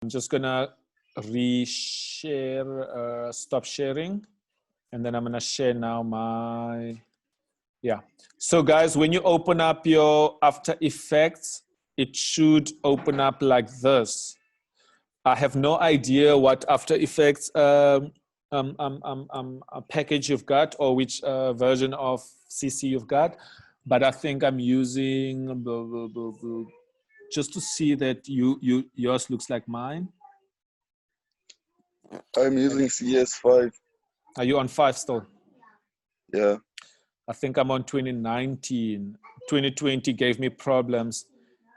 I'm just gonna reshare, stop sharing, and then I'm gonna share now my, yeah. So guys, when you open up your After Effects, it should open up like this. I have no idea what After Effects package you've got or which version of CC you've got, but I think I'm using just to see that yours looks like mine. I'm using CS5. Are you on 5 still? Yeah. I think I'm on 2019. 2020 gave me problems.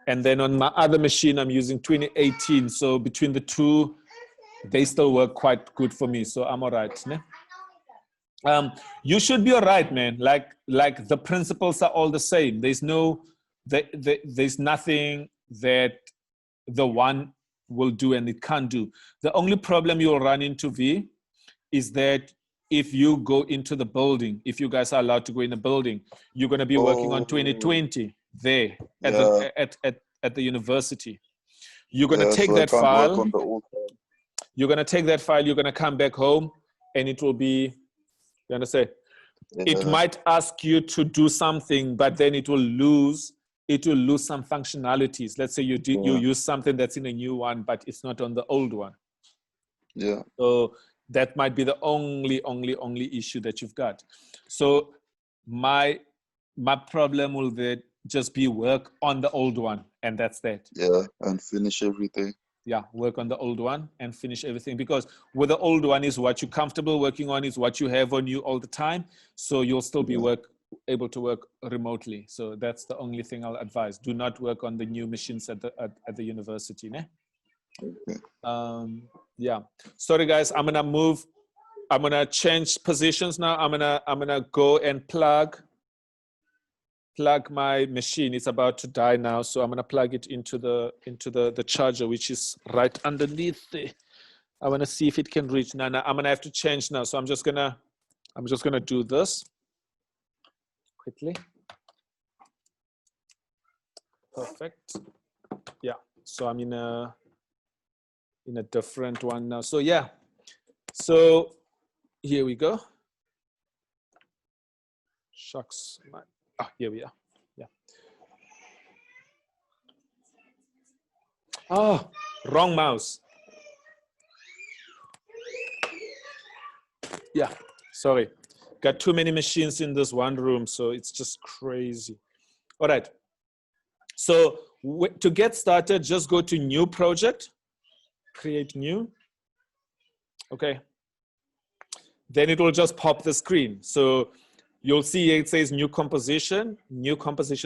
And then on my other machine, I'm using 2018. So between the two, they still work quite good for me. So I'm all right. Ne? You should be all right, man. Like the principles are all the same. There's there's nothing that the one will do and it can't do. The only problem you'll run into, V, is that if you go into the building, if you guys are allowed to go in the building, you're going to be working on 2020 there at, at the university. You're going to take that file. You're going to take that file. You're going to come back home and it will be, you understand? Yeah. It might ask you to do something, but then it will lose some functionalities. Let's say you use something that's in a new one, but it's not on the old one. Yeah. So that might be the only issue that you've got. So my problem will just be work on the old one, and that's that. Yeah, and finish everything. Yeah, work on the old one and finish everything, because with the old one is what you're comfortable working on, is what you have on you all the time. So you'll still be able to work remotely. So that's the only thing I'll advise. Do not work on the new machines at the university. Ne? Okay. Yeah. Sorry guys, I'm gonna change positions now. I'm gonna go and plug my machine. It's about to die now, so I'm gonna plug it into the charger, which is right underneath the. I wanna see if it can reach. Now I'm gonna have to change now. So I'm just gonna do this quickly. Perfect. Yeah. So I'm in a different one now. So yeah. So here we go. Shucks. Here we are. Yeah. Oh, wrong mouse. Yeah, sorry. Got too many machines in this one room, so it's just crazy. All right. So to get started, just go to New Project, create new. Okay. Then it will just pop the screen. So you'll see it says new composition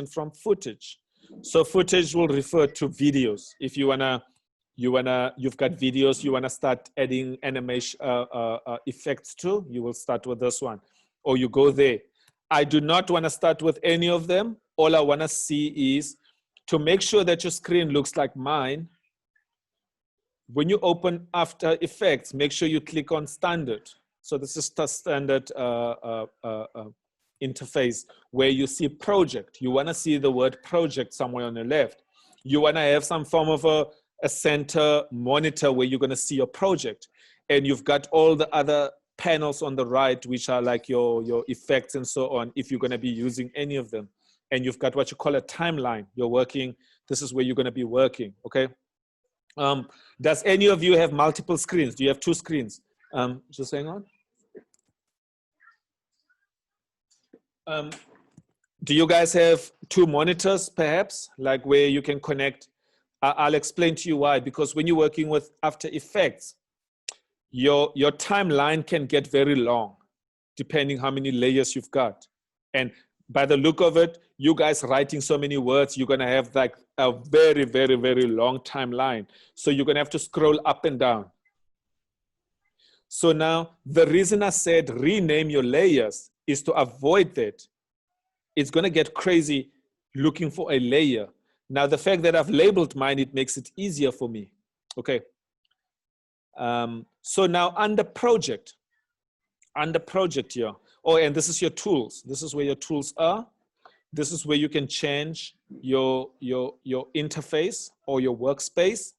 from footage. So footage will refer to videos. If you've got videos you wanna start adding animation effects to, you will start with this one, or you go there. I do not wanna start with any of them. All I wanna see is to make sure that your screen looks like mine. When you open After Effects, make sure you click on standard. So this is the standard interface where you see project. You want to see the word project somewhere on the left. You want to have some form of a center monitor where you're going to see your project. And you've got all the other panels on the right, which are like your effects and so on, if you're going to be using any of them. And you've got what you call a timeline. You're working, this is where you're going to be working, okay? Does any of you have multiple screens? Do you have 2 screens? Just hang on. Do you guys have 2 monitors, perhaps, like where you can connect? I'll explain to you why. Because when you're working with After Effects, your timeline can get very long, depending how many layers you've got. And by the look of it, you guys writing so many words, you're going to have like a very, very, very long timeline. So you're going to have to scroll up and down. So now, the reason I said rename your layers is to avoid that. It's going to get crazy looking for a layer. Now, the fact that I've labeled mine, it makes it easier for me. Okay. So now under project here. Oh, and this is your tools. This is where your tools are. This is where you can change your interface or your workspace.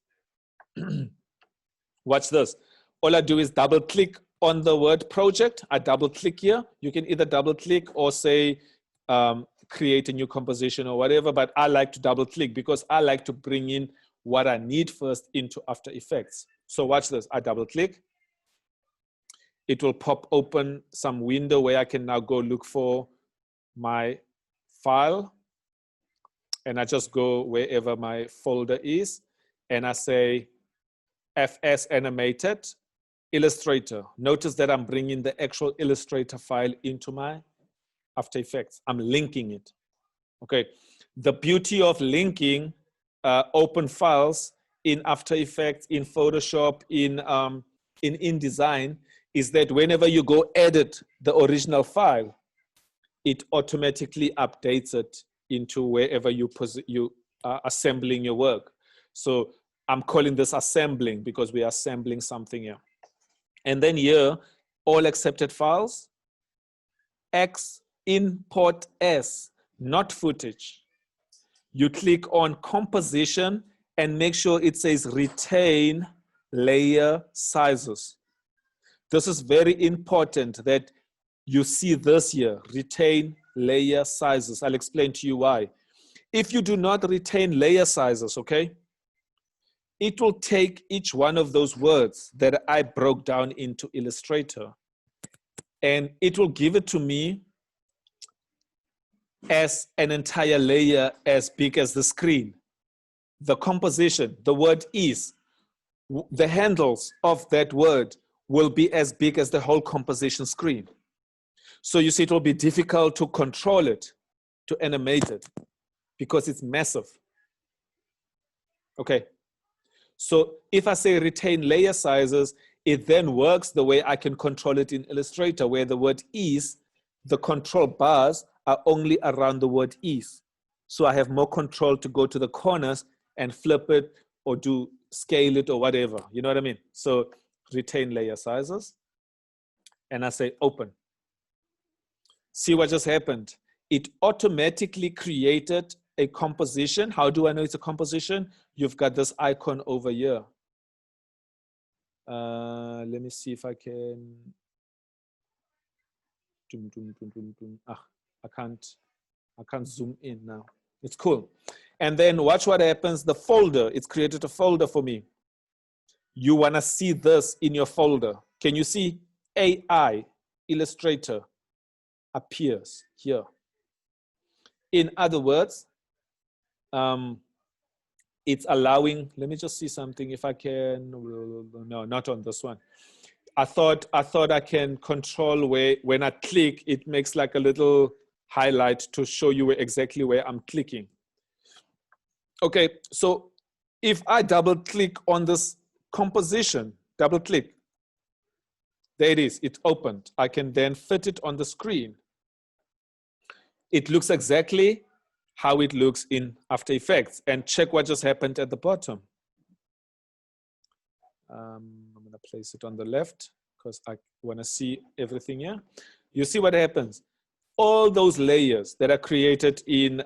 Watch this. All I do is double click on the word project. I double click here. You can either double click or say create a new composition or whatever, but I like to double click because I like to bring in what I need first into After Effects. So watch this. I double click. It will pop open some window where I can now go look for my file. And I just go wherever my folder is. And I say FS Animated Illustrator. Notice that I'm bringing the actual Illustrator file into my After Effects. I'm linking it. Okay. The beauty of linking open files in After Effects, in Photoshop, in InDesign is that whenever you go edit the original file, it automatically updates it into wherever you are assembling your work. So I'm calling this assembling because we are assembling something here. And then here, all accepted files, X import S, not footage. You click on composition and make sure it says retain layer sizes. This is very important that you see this here, retain layer sizes. I'll explain to you why. If you do not retain layer sizes, okay, it will take each one of those words that I broke down into Illustrator and it will give it to me as an entire layer as big as the screen. The composition, the word is, the handles of that word will be as big as the whole composition screen. So you see, it will be difficult to control it, to animate it, because it's massive. Okay. So if I say retain layer sizes, it then works the way I can control it in Illustrator, where the word is, the control bars are only around the word is. So I have more control to go to the corners and flip it or do scale it or whatever. You know what I mean? So retain layer sizes. And I say open. See what just happened? It automatically created a composition. How do I know it's a composition? You've got this icon over here. Let me see if I can. I can't zoom in now. It's cool. And then watch what happens. The folder, it's created a folder for me. You want to see this in your folder. Can you see AI Illustrator appears here? In other words, it's allowing, let me just see something if I can. No, not on this one. I thought I can control where, when I click, it makes like a little highlight to show you exactly where I'm clicking. Okay, so if I double click on this composition, double click, there it is, it's opened. I can then fit it on the screen. It looks exactly how it looks in After Effects. And check what just happened at the bottom. I'm gonna place it on the left because I wanna see everything here. You see what happens? All those layers that are created in,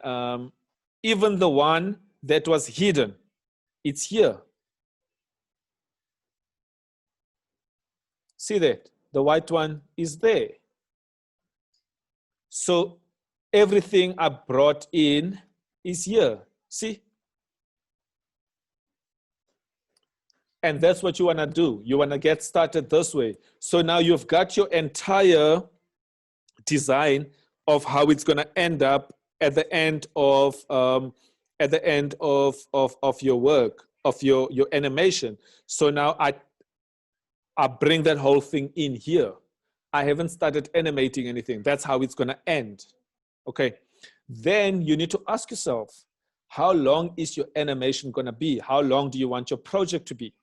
even the one that was hidden, it's here. See that? The white one is there. So everything I brought in is here. See? And that's what you want to do. You want to get started this way. So now you've got your entire design of how it's going to end up at the end of your work, of your animation. So now I bring that whole thing in here. I haven't started animating anything. That's how it's going to end. Okay. Then you need to ask yourself, how long is your animation going to be? How long do you want your project to be?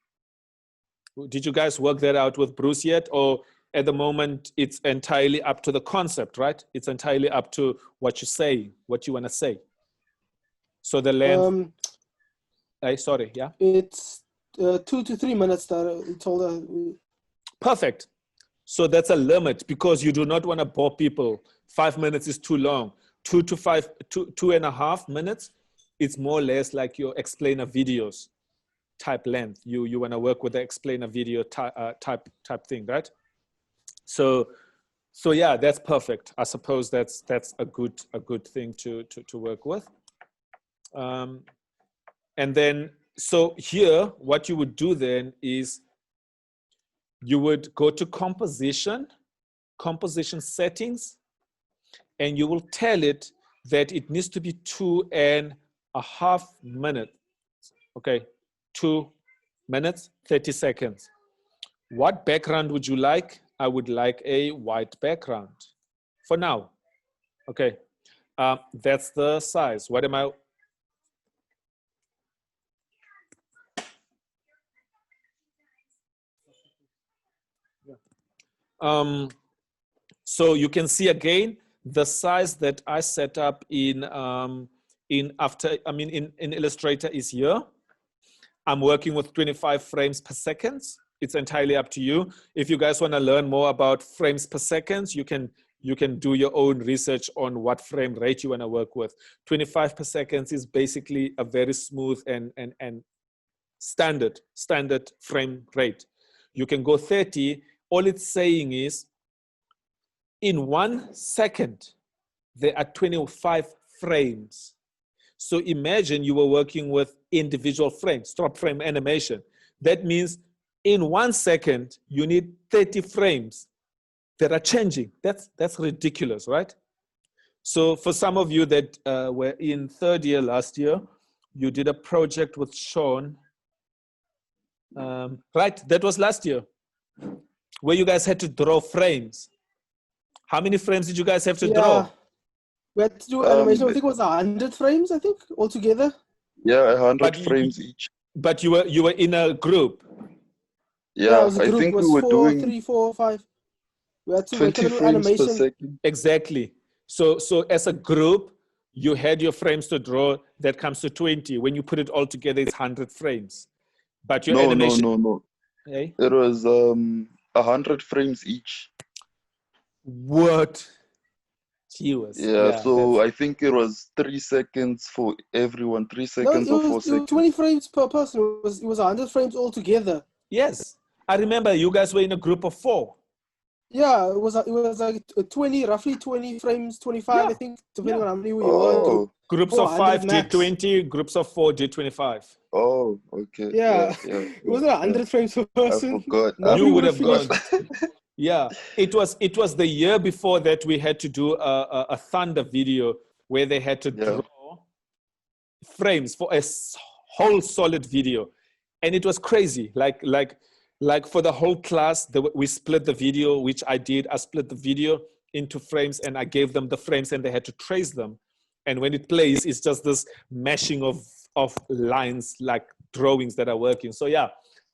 Did you guys work that out with Bruce yet? Or at the moment, it's entirely up to the concept, right? It's entirely up to what you say, what you want to say. So the length, sorry, yeah? It's 2 to 3 minutes that we told us. Perfect. So that's a limit because you do not want to bore people. 5 minutes is too long. 2.5 minutes, it's more or less like your explainer videos. type length. You want to work with the explainer video type thing, right? So yeah, that's perfect. I suppose that's a good thing to work with. And then, so here, what you would do then is you would go to composition settings, and you will tell it that it needs to be 2.5 minutes. Okay, 2 minutes, 30 seconds. What background would you like? I would like a white background for now. Okay, that's the size. What am I? So you can see again the size that I set up in Illustrator is here. I'm working with 25 frames per second. It's entirely up to you. If you guys want to learn more about frames per second, you can do your own research on what frame rate you want to work with. 25 per second is basically a very smooth and standard frame rate. You can go 30. All it's saying is in 1 second, there are 25 frames. So imagine you were working with individual frames, stop frame animation. That means in 1 second, you need 30 frames that are changing. That's ridiculous, right? So for some of you that were in 3rd year last year, you did a project with Sean, right? That was last year, where you guys had to draw frames. How many frames did you guys have to draw? We had to do animation. I think it was 100 frames, I think, altogether. Yeah, 100 frames each. But you were in a group. Yeah, it was a group. I think it was we were 4, doing 3, 4, 5. We had to 20 do frames animation. per second. Exactly. So as a group, you had your frames to draw. That comes to 20. When you put it all together, it's 100 frames. But your animation. No. Hey? It was 100 frames each. What? Viewers. Yeah, so I think it was 3 seconds for everyone, 3 seconds or 4 seconds. It was 20 frames per person. It was 100 frames altogether. Yes, I remember you guys were in a group of 4. Yeah, it was like 20, roughly 20 frames, 25, I think, depending on how many we were. Groups of 5 did 20, groups of 4 did 25. Oh, okay. Yeah. It wasn't 100 frames per person. I forgot. You would have gone. Yeah, it was the year before that we had to do a Thunder video where they had to draw frames for a whole solid video, and it was crazy. Like for the whole class, we split the video, which I did. I split the video into frames, and I gave them the frames, and they had to trace them. And when it plays, it's just this mashing of lines, like drawings that are working. So yeah.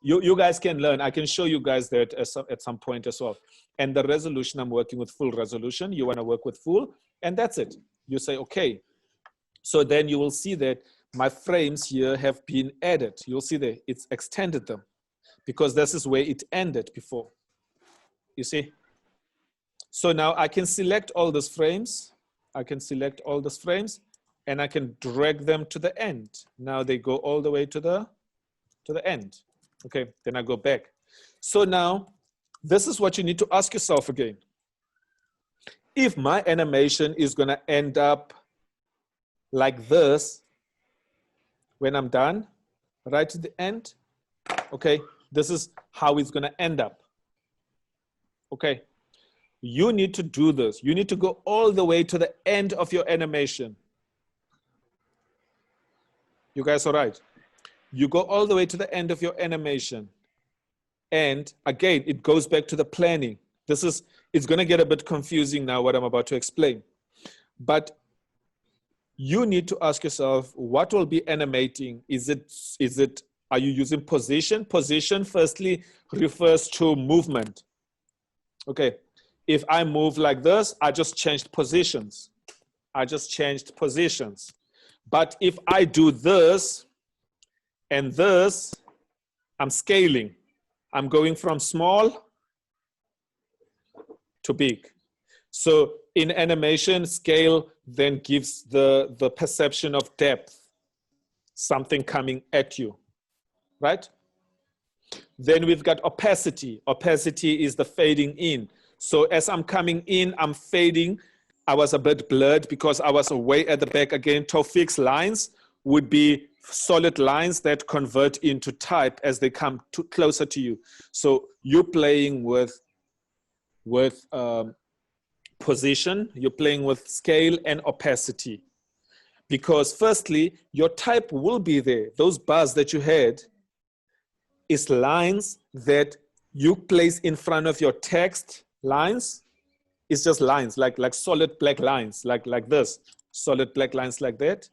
You guys can learn. I can show you guys that at some point as well. And the resolution, I'm working with full resolution. You want to work with full, and that's it. You say, okay. So then you will see that my frames here have been added. You'll see that it's extended them because this is where it ended before. You see? So now I can select all these frames. I can select all these frames, and I can drag them to the end. Now they go all the way to the end. Okay, then I go back. So now, this is what you need to ask yourself again. If my animation is gonna end up like this, when I'm done, right at the end, okay, this is how it's gonna end up. Okay, you need to do this. You need to go all the way to the end of your animation. You guys all right? You go all the way to the end of your animation. And again, it goes back to the planning. It's gonna get a bit confusing now what I'm about to explain. But you need to ask yourself, what will be animating? Are you using position? Position firstly refers to movement. Okay, if I move like this, I just changed positions. But if I do this and this, I'm scaling. I'm going from small to big. So in animation, scale then gives the perception of depth, something coming at you. right? Then we've got opacity. Opacity is the fading in. So as I'm coming in, I'm fading. I was a bit blurred because I was away at the back. Again, Tawfiq's lines would be solid lines that convert into type as they come closer to you. So you're playing with position, you're playing with scale and opacity. Because firstly, your type will be there. Those bars that you had is lines that you place in front of your text lines. It's just lines, like solid black lines, like this, solid black lines like that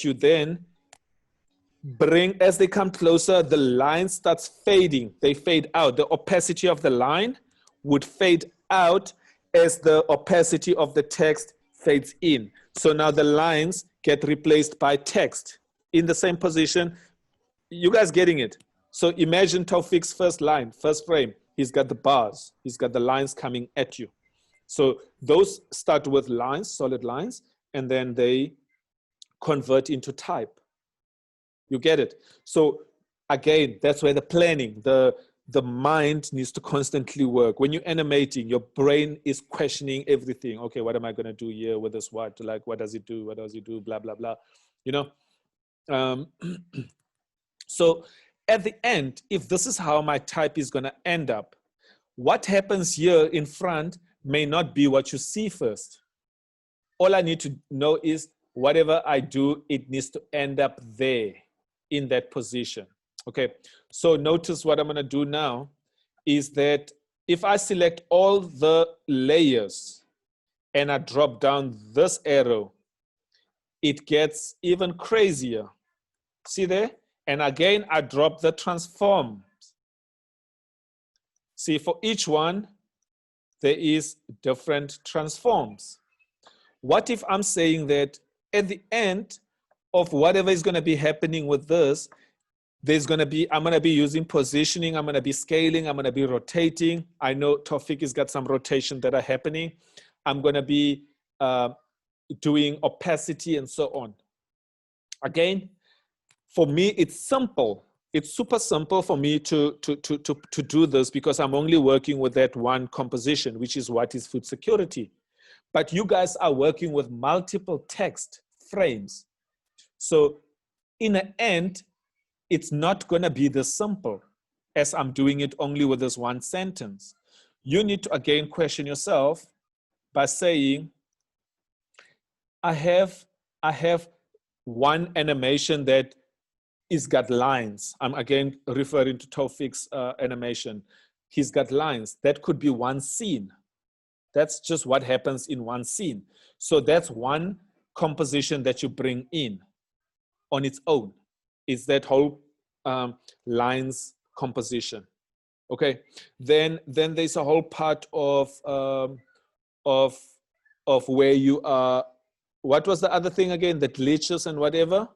you then bring, as they come closer, the line starts fading. They fade out. The opacity of the line would fade out as the opacity of the text fades in. So now the lines get replaced by text in the same position. You guys getting it? So imagine Tawfiq's first line, first frame. He's got the bars. He's got the lines coming at you. So those start with lines, solid lines, and then they convert into type. You get it? So again, that's where the planning, the mind needs to constantly work. When you're animating, your brain is questioning everything. Okay, what am I going to do here with this what? Like, what does it do? What does it do? Blah, blah, blah. You know? So at the end, if this is how my type is going to end up, what happens here in front may not be what you see first. All I need to know is whatever I do, it needs to end up there in that position. Okay, so notice what I'm going to do now is that if I select all the layers and I drop down this arrow, it gets even crazier. See there? And again, I drop the transform. See, for each one, there is different transforms. What if I'm saying that at the end of whatever is going to be happening with this, there's going to be, I'm going to be using positioning, I'm going to be scaling, I'm going to be rotating. I know Tawfiq has got some rotation that are happening. I'm going to be doing opacity and so on. Again, for me, it's simple. It's super simple for me to do this because I'm only working with that one composition, which is what is food security. But you guys are working with multiple text frames. So in the end, it's not going to be this simple as I'm doing it only with this one sentence. You need to again question yourself by saying, I have one animation that is got lines. I'm again referring to Tawfiq's animation. He's got lines. That could be one scene. That's just what happens in one scene. So that's one composition that you bring in on its own. Is that whole lines composition. Okay. Then there's a whole part of where you are. What was the other thing again? The glitches and whatever.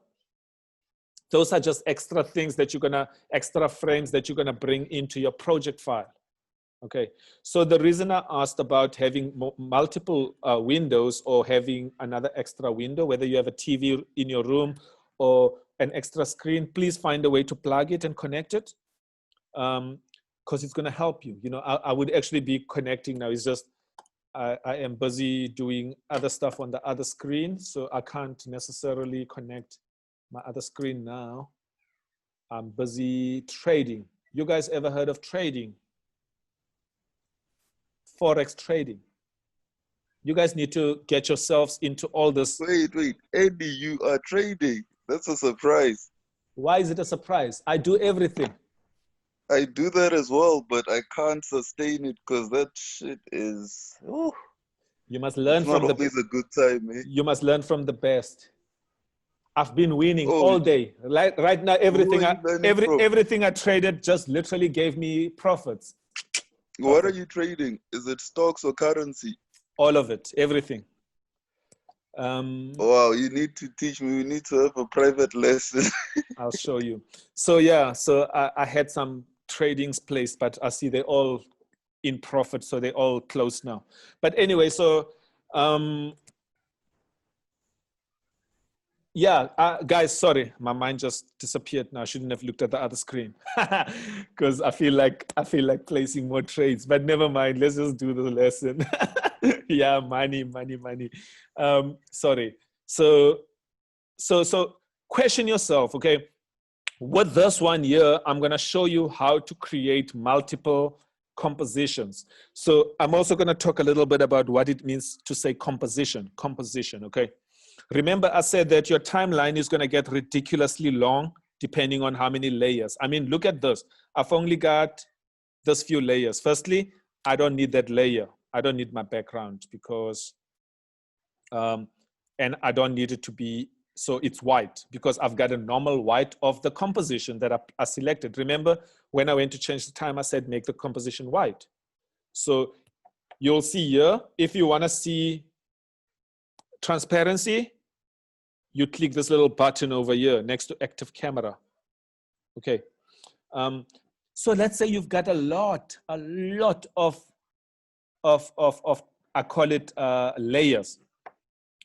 Those are just extra things that extra frames that you're gonna bring into your project file. Okay, so the reason I asked about having multiple windows or having another extra window, whether you have a TV in your room or an extra screen, please find a way to plug it and connect it because it's gonna help you. You know, I would actually be connecting now. It's just, I am busy doing other stuff on the other screen, so I can't necessarily connect my other screen now. I'm busy trading. You guys ever heard of trading? Forex trading. You guys need to get yourselves into all this. Wait, Eddie, you are trading. That's a surprise. Why is it a surprise? I do everything. I do that as well, but I can't sustain it because that shit is. Oh, you must learn from the. It's not always a good time, eh? You must learn from the best. I've been winning all day. Right now, everything I traded just literally gave me profits. What are you trading? Is it stocks or currency? All of it, everything. Wow, you need to teach me. We need to have a private lesson. I'll show you. So yeah, so I had some tradings placed, but I see they're all in profit, so they're all closed now. But anyway, so Yeah, guys, sorry, my mind just disappeared. Now I shouldn't have looked at the other screen because I feel like placing more trades. But never mind. Let's just do the lesson. Yeah, money. Sorry. So question yourself. Okay, with this one here, I'm gonna show you how to create multiple compositions. So I'm also gonna talk a little bit about what it means to say composition. Okay. Remember, I said that your timeline is going to get ridiculously long depending on how many layers. I mean, look at this. I've only got this few layers. Firstly, I don't need that layer. I don't need my background because, and I don't need it to be, so it's white because I've got a normal white of the composition that I selected. Remember, when I went to change the time, I said, make the composition white. So you'll see here, if you want to see transparency, you click this little button over here next to active camera. Okay. So let's say you've got a lot of I call it layers.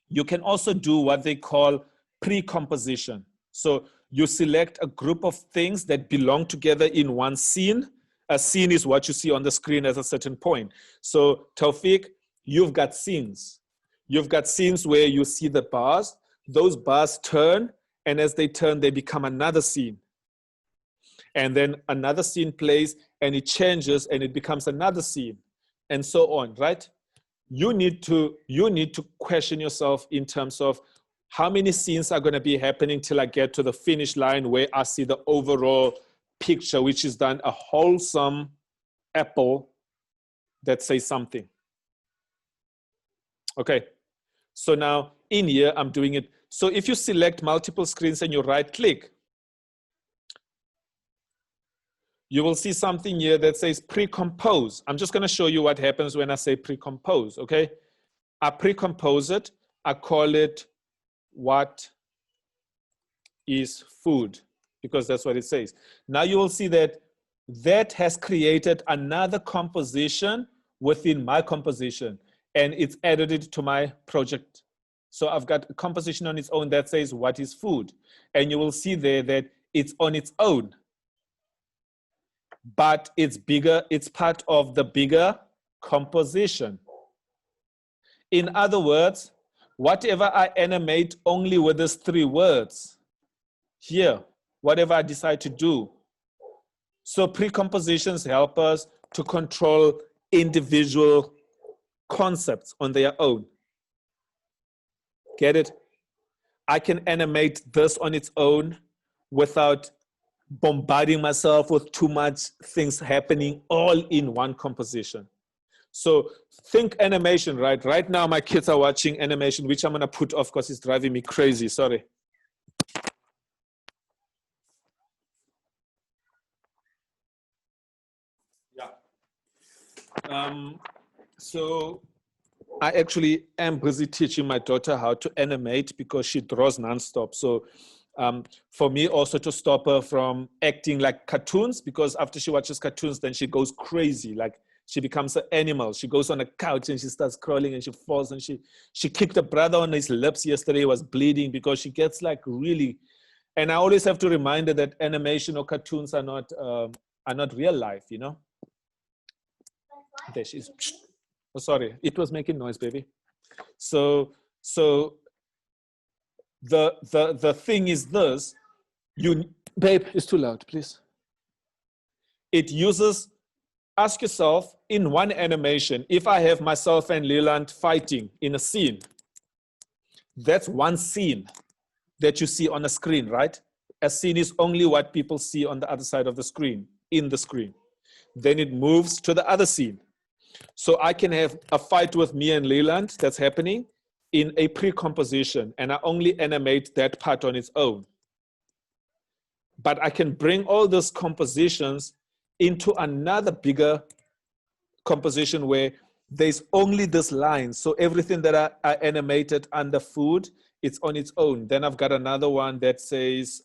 You can also do what they call pre-composition. So you select a group of things that belong together in one scene. A scene is what you see on the screen at a certain point. So Taufik, you've got scenes. You've got scenes where you see the bars. Those bars turn, and as they turn, they become another scene. And then another scene plays, and it changes, and it becomes another scene, and so on, right? You need to question yourself in terms of how many scenes are going to be happening till I get to the finish line where I see the overall picture, which is then a wholesome apple that says something. Okay, so now in here, I'm doing it. So if you select multiple screens and you right click, you will see something here that says pre-compose. I'm just going to show you what happens when I say pre-compose, okay? I pre-compose it. I call it what is food, because that's what it says. Now you will see that that has created another composition within my composition, and it's added it to my project. So I've got a composition on its own that says what is food. And you will see there that it's on its own, but it's bigger, it's part of the bigger composition. In other words, whatever I animate only with these 3 words here, whatever I decide to do. So pre-compositions help us to control individual concepts on their own. Get it? I can animate this on its own without bombarding myself with too much things happening all in one composition. So think animation, right? Right now my kids are watching animation, which I'm gonna put off because it's driving me crazy, sorry. Yeah. So I actually am busy teaching my daughter how to animate because she draws nonstop. So for me also to stop her from acting like cartoons, because after she watches cartoons, then she goes crazy. Like she becomes an animal. She goes on a couch and she starts crawling and she falls, and she kicked a brother on his lips yesterday. He was bleeding because she gets like really, and I always have to remind her that animation or cartoons are not real life, you know? There she is. Oh, sorry, it was making noise, baby. So the thing is this, babe, it's too loud, please. It uses, ask yourself, in one animation, if I have myself and Leland fighting in a scene, that's one scene that you see on a screen, right? A scene is only what people see on the other side of the screen, in the screen. Then it moves to the other scene. So I can have a fight with me and Leland that's happening in a pre-composition, and I only animate that part on its own. But I can bring all those compositions into another bigger composition where there's only this line. So everything that I animated under food, it's on its own. Then I've got another one that says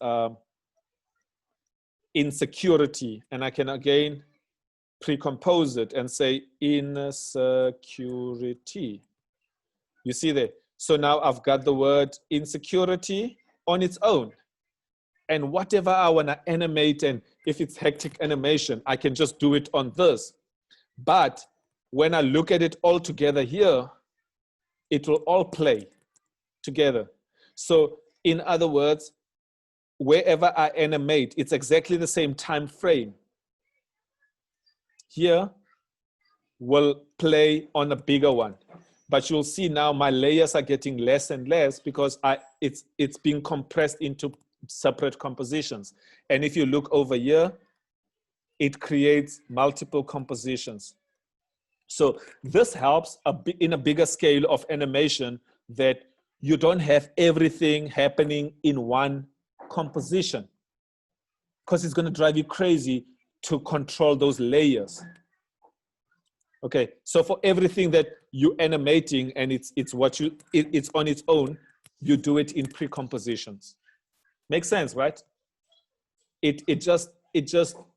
insecurity, and I can again pre-compose it and say insecurity. You see there? So now I've got the word insecurity, on its own. And whatever I want to animate, and if it's hectic animation, I can just do it on this. But when I look at it all together here, it will all play together. So in other words, wherever I animate, it's exactly the same time frame. Here will play on a bigger one. But you'll see now my layers are getting less and less because it's being compressed into separate compositions. And if you look over here, it creates multiple compositions. So this helps in a bigger scale of animation, that you don't have everything happening in one composition, because it's going to drive you crazy to control those layers. Okay, so for everything that you're animating and it's on its own, you do it in pre-compositions. Makes sense, right? It just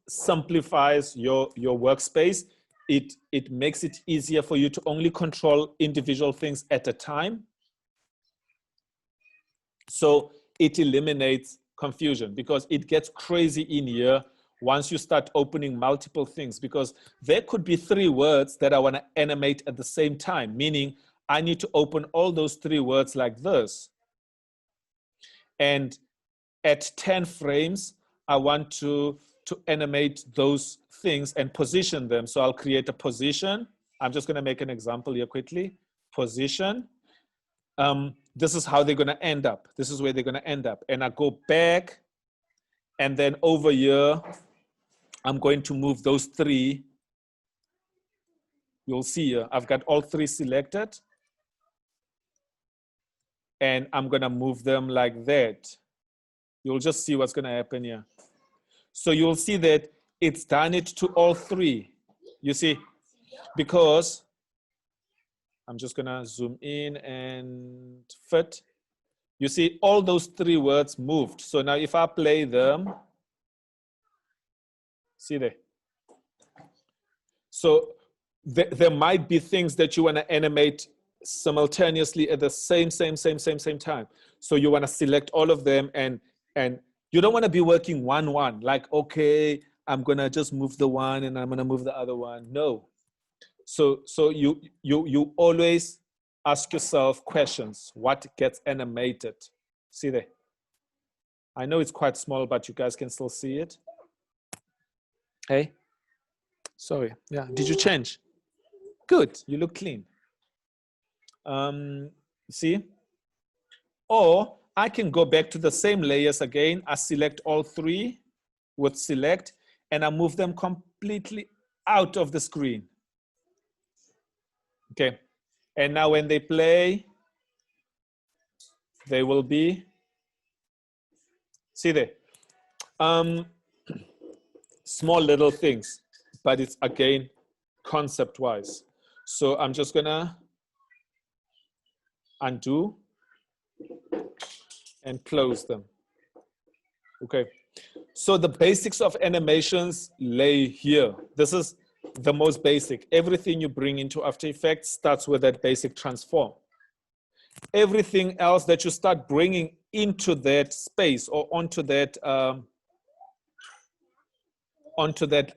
simplifies your workspace. It makes it easier for you to only control individual things at a time. So it eliminates confusion, because it gets crazy in here once you start opening multiple things, because there could be 3 words that I want to animate at the same time, meaning I need to open all those 3 words like this. And at 10 frames, I want to animate those things and position them. So I'll create a position. I'm just going to make an example here quickly. Position. This is how they're going to end up. This is where they're going to end up. And I go back, and then over here, I'm going to move those 3. You'll see here, I've got all 3 selected. And I'm going to move them like that. You'll just see what's going to happen here. So you'll see that it's done it to all 3. You see, because I'm just going to zoom in and fit. You see, all those 3 words moved. So now if I play them, see there. So there might be things that you want to animate simultaneously at the same time. So you want to select all of them, and you don't want to be working one, like, okay, I'm going to just move the one and I'm going to move the other one. No. So you always ask yourself questions. What gets animated? See there. I know it's quite small, but you guys can still see it. Hey, sorry. Yeah. Did you change? Good. You look clean. See? Or I can go back to the same layers again. I select all 3 with select, and I move them completely out of the screen. Okay. And now when they play, they will be, see there, small little things, but it's again concept-wise. So I'm just gonna undo and close them. Okay. So the basics of animations lay here. This is the most basic. Everything you bring into After Effects starts with that basic transform. Everything else that you start bringing into that space or onto that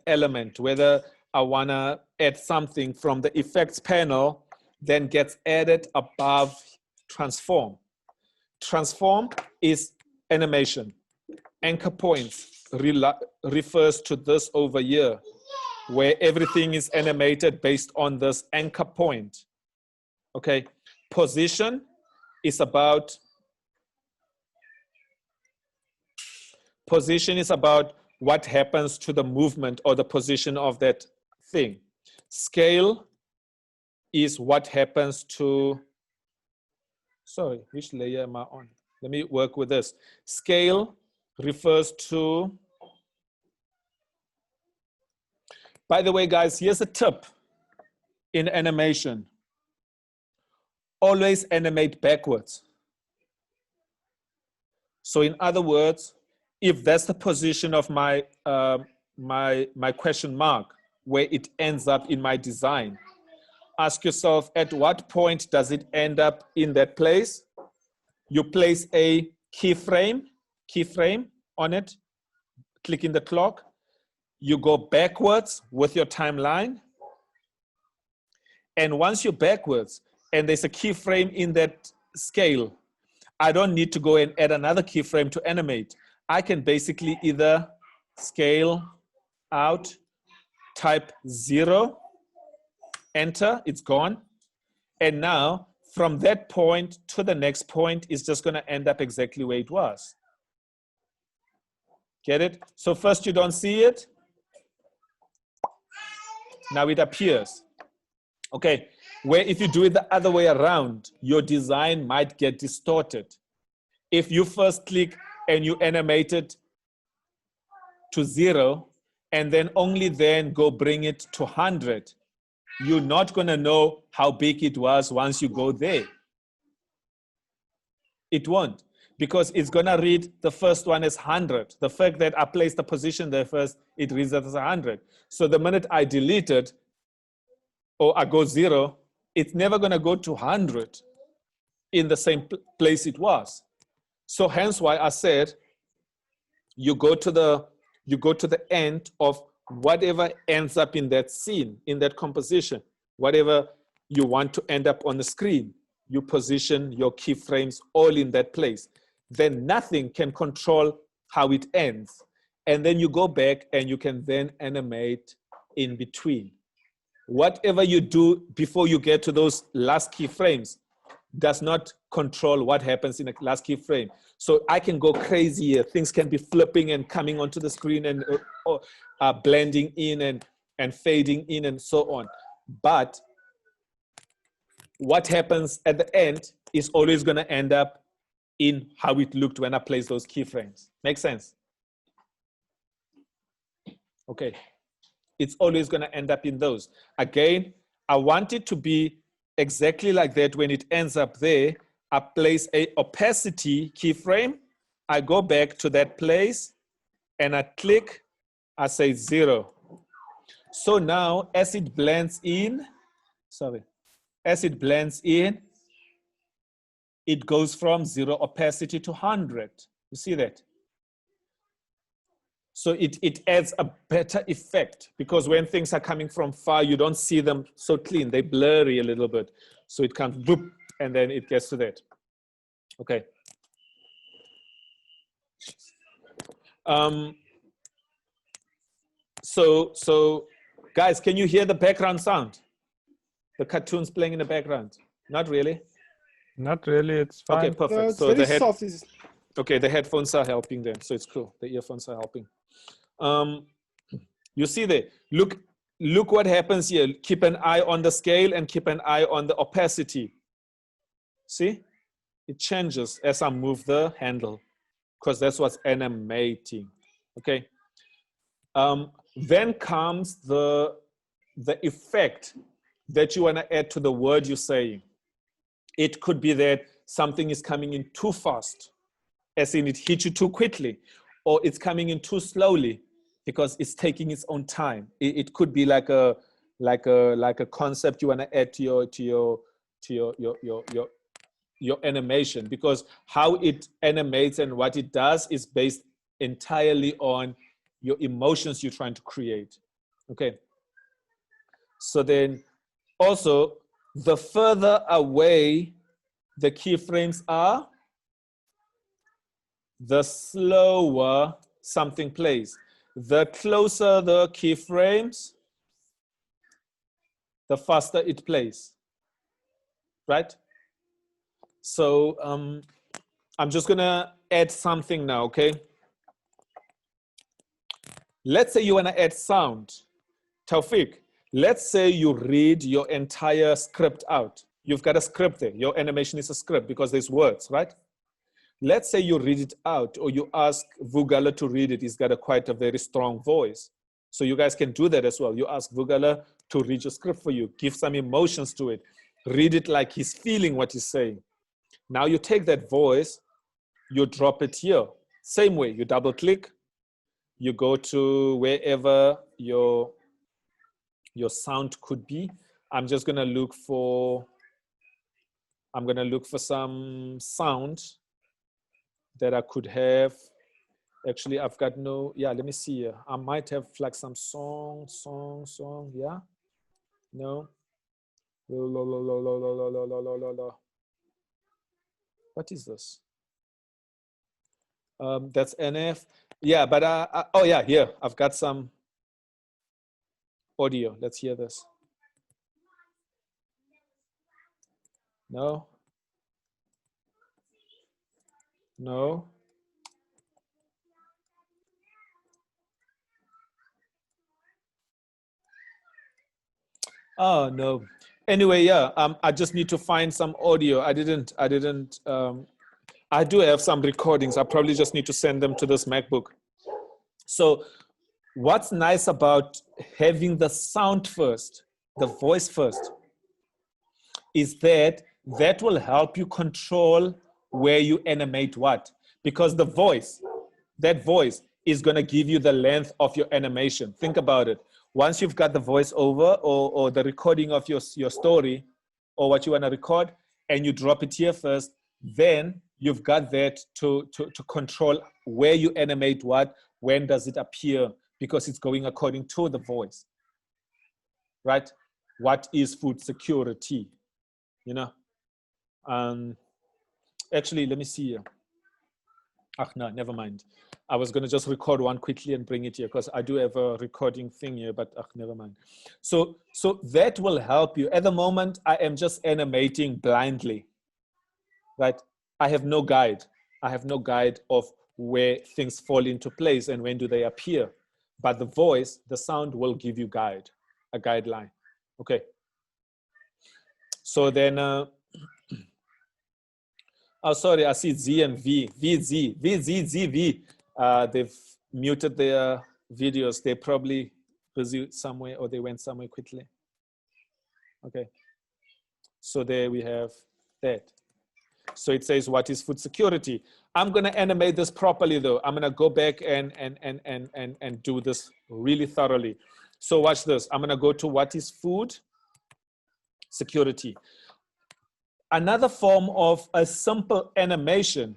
element, whether I want to add something from the effects panel, then gets added above transform. Transform is animation. Anchor points refers to this over here, where everything is animated based on this anchor point. Okay. Position is about what happens to the movement or the position of that thing. Scale is what happens to, sorry, which layer am I on? Let me work with this. Scale refers to, by the way, guys, here's a tip in animation. Always animate backwards. So in other words, if that's the position of my, my question mark, where it ends up in my design, ask yourself, at what point does it end up in that place? You place A keyframe on it, clicking the clock. You go backwards with your timeline. And once you're backwards and there's a keyframe in that scale, I don't need to go and add another keyframe to animate. I can basically either scale out, type 0, enter, it's gone. And now from that point to the next point is just going to end up exactly where it was. Get it? So first you don't see it. Now it appears. Okay, where if you do it the other way around, your design might get distorted. If you first click and you animate it to 0, and then only then go bring it to 100, you're not going to know how big it was once you go there. It won't, because it's going to read the first one as 100. The fact that I placed the position there first, it reads it as 100. So the minute I delete it, or I go 0, it's never going to go to 100 in the same place it was. So hence why I said you go to the end of whatever ends up in that scene, in that composition, whatever you want to end up on the screen, you position your keyframes all in that place. Then nothing can control how it ends. And then you go back and you can then animate in between. Whatever you do before you get to those last keyframes does not control what happens in the last keyframe. So I can go crazy here. Things can be flipping and coming onto the screen and blending in and fading in and so on. But what happens at the end is always going to end up in how it looked when I placed those keyframes. Make sense? Okay. It's always going to end up in those. Again, I want it to be exactly like that. When it ends up there, I place a opacity keyframe. I go back to that place and I click, I say 0. So now as it blends in, it goes from 0 opacity to 100. You see that? So it adds a better effect, because when things are coming from far, you don't see them so clean. They blurry a little bit. So it comes boop, and then it gets to that. Okay. So guys, can you hear the background sound? The cartoons playing in the background? Not really? Not really, it's fine. Okay, perfect. No, it's so very soft. Okay, the headphones are helping then, so it's cool. The earphones are helping. You see there, look what happens here. Keep an eye on the scale and keep an eye on the opacity. See, it changes as I move the handle, because that's what's animating. Okay. Then comes the effect that you want to add to the word you're saying. It could be that something is coming in too fast, as in it hit you too quickly, or it's coming in too slowly because it's taking its own time. It could be like a concept you want to add to your animation, because how it animates and what it does is based entirely on your emotions you're trying to create. Okay. So then also, the further away the keyframes are, the slower something plays. The closer the keyframes, the faster it plays, right? So I'm just gonna add something now, okay? Let's say you wanna add sound. Taufik, let's say you read your entire script out. You've got a script there. Your animation is a script because there's words, right? Let's say you read it out, or you ask Vugala to read it. He's got quite a very strong voice. So you guys can do that as well. You ask Vugala to read your script for you. Give some emotions to it. Read it like he's feeling what he's saying. Now you take that voice, you drop it here. Same way, you double click, you go to wherever your sound could be. I'm just gonna look for some sound that I could have. Actually, I've got no, yeah, let me see here. I might have like some song, yeah. No. What is this? That's NF. Yeah, but oh yeah, here, I've got some audio. Let's hear this. No. No. Oh no. Anyway, yeah. I just need to find some audio. I do have some recordings. I probably just need to send them to this MacBook. So what's nice about having the sound first, the voice first, is that will help you control where you animate what. Because the voice, that voice is going to give you the length of your animation. Think about it. Once you've got the voice over or the recording of your story or what you want to record, and you drop it here first, then you've got that to control where you animate what, when does it appear, because it's going according to the voice, right? What is food security, you know? Actually, let me see here. No, never mind. I was going to just record one quickly and bring it here because I do have a recording thing here, but never mind. So that will help you. At the moment, I am just animating blindly, right? I have no guide. I have no guide of where things fall into place and when do they appear. But the voice, the sound will give you a guideline. Okay. So then, oh, sorry, I see Z and V. V. They've muted their videos. They're probably busy somewhere or they went somewhere quickly. Okay. So there we have that. So it says, what is food security? I'm going to animate this properly though. I'm going to go back and do this really thoroughly. So watch this. I'm going to go to what is food security. Another form of a simple animation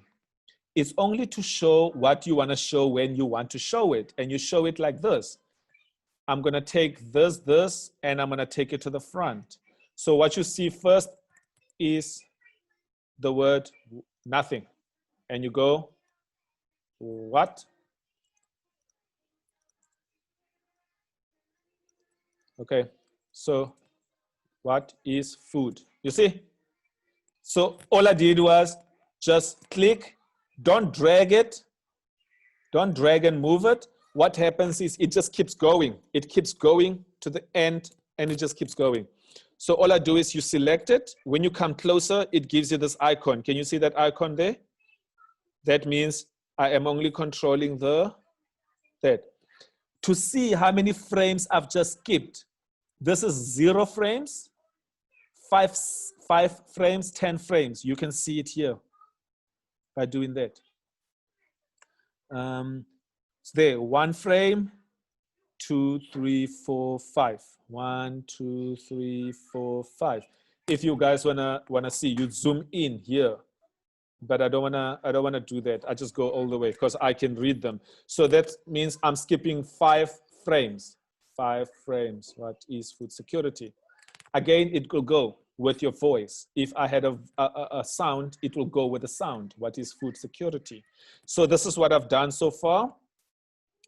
is only to show what you want to show when you want to show it. And you show it like this. I'm going to take this, and I'm going to take it to the front. So what you see first is the word nothing. And you go, what? Okay, so what is food? You see? So all I did was just click, don't drag it, don't drag and move it. What happens is it just keeps going. It keeps going to the end and it just keeps going. So all I do is you select it. When you come closer, it gives you this icon. Can you see that icon there? That means I am only controlling that. To see how many frames I've just skipped, this is 0 frames, 5 frames, 10 frames. You can see it here by doing that. It's there, 1 frame, 2, 3, 4, 5. 1, 2, 3, 4, 5. If you guys wanna see, you zoom in here, but I don't wanna do that. I just go all the way because I can read them. So that means I'm skipping 5 frames. 5 frames. What is food security? Again, it will go with your voice. If I had a sound, it will go with the sound. What is food security? So this is what I've done so far.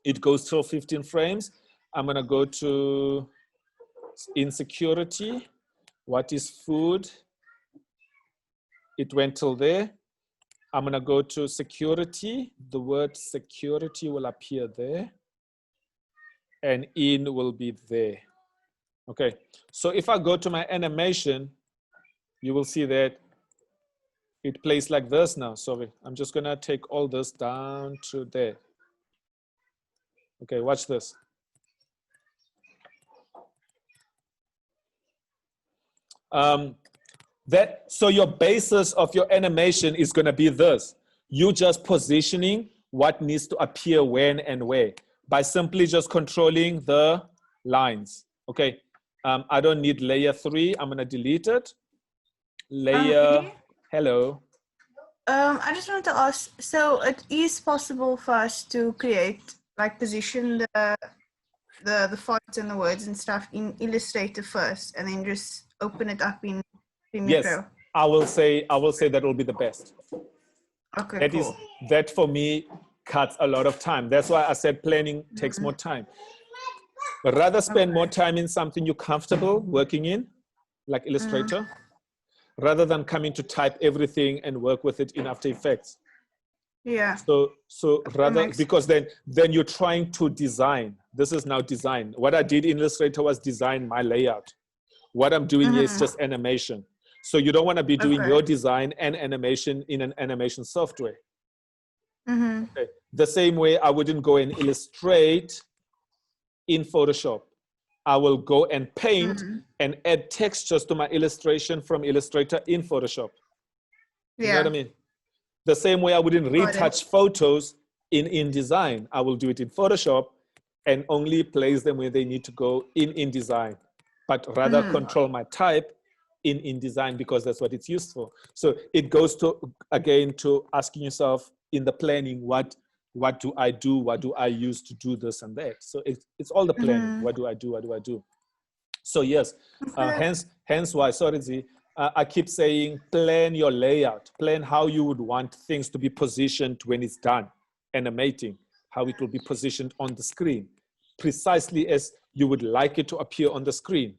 It goes till 15 frames. I'm gonna go to insecurity. What is food? It went till there. I'm gonna go to security. The word security will appear there. And in will be there. Okay, so if I go to my animation, you will see that it plays like this now. Sorry, I'm just gonna take all this down to there. Okay, watch this. So your basis of your animation is gonna be this. You just positioning what needs to appear when and where by simply just controlling the lines. Okay, I don't need layer 3. I'm gonna delete it. Layer, hello. I just wanted to ask, so it is possible for us to create, like position the fonts and the words and stuff in Illustrator first, and then just open it up in Premiere Yes, Pro? I will say that will be the best. Okay, That cool. that for me cuts a lot of time. That's why I said planning takes more time. But rather spend more time in something you're comfortable working in, like Illustrator, rather than coming to type everything and work with it in After Effects. Yeah. So rather, makes because then you're trying to design. This is now design. What I did in Illustrator was design my layout. What I'm doing here is just animation. So you don't want to be doing your design and animation in an animation software. Okay. The same way I wouldn't go and illustrate in Photoshop. I will go and paint and add textures to my illustration from Illustrator in Photoshop. You know what I mean? The same way I wouldn't retouch photos in InDesign. I will do it in Photoshop and only place them where they need to go in InDesign, but rather control my type in InDesign because that's what it's used for. So it goes to, again, to asking yourself in the planning, what do I do? What do I use to do this and that? So it's all the planning. What do I do? What do I do? So yes, hence why, sorry Z, I keep saying plan your layout, plan how you would want things to be positioned when it's done, animating, how it will be positioned on the screen, precisely as you would like it to appear on the screen.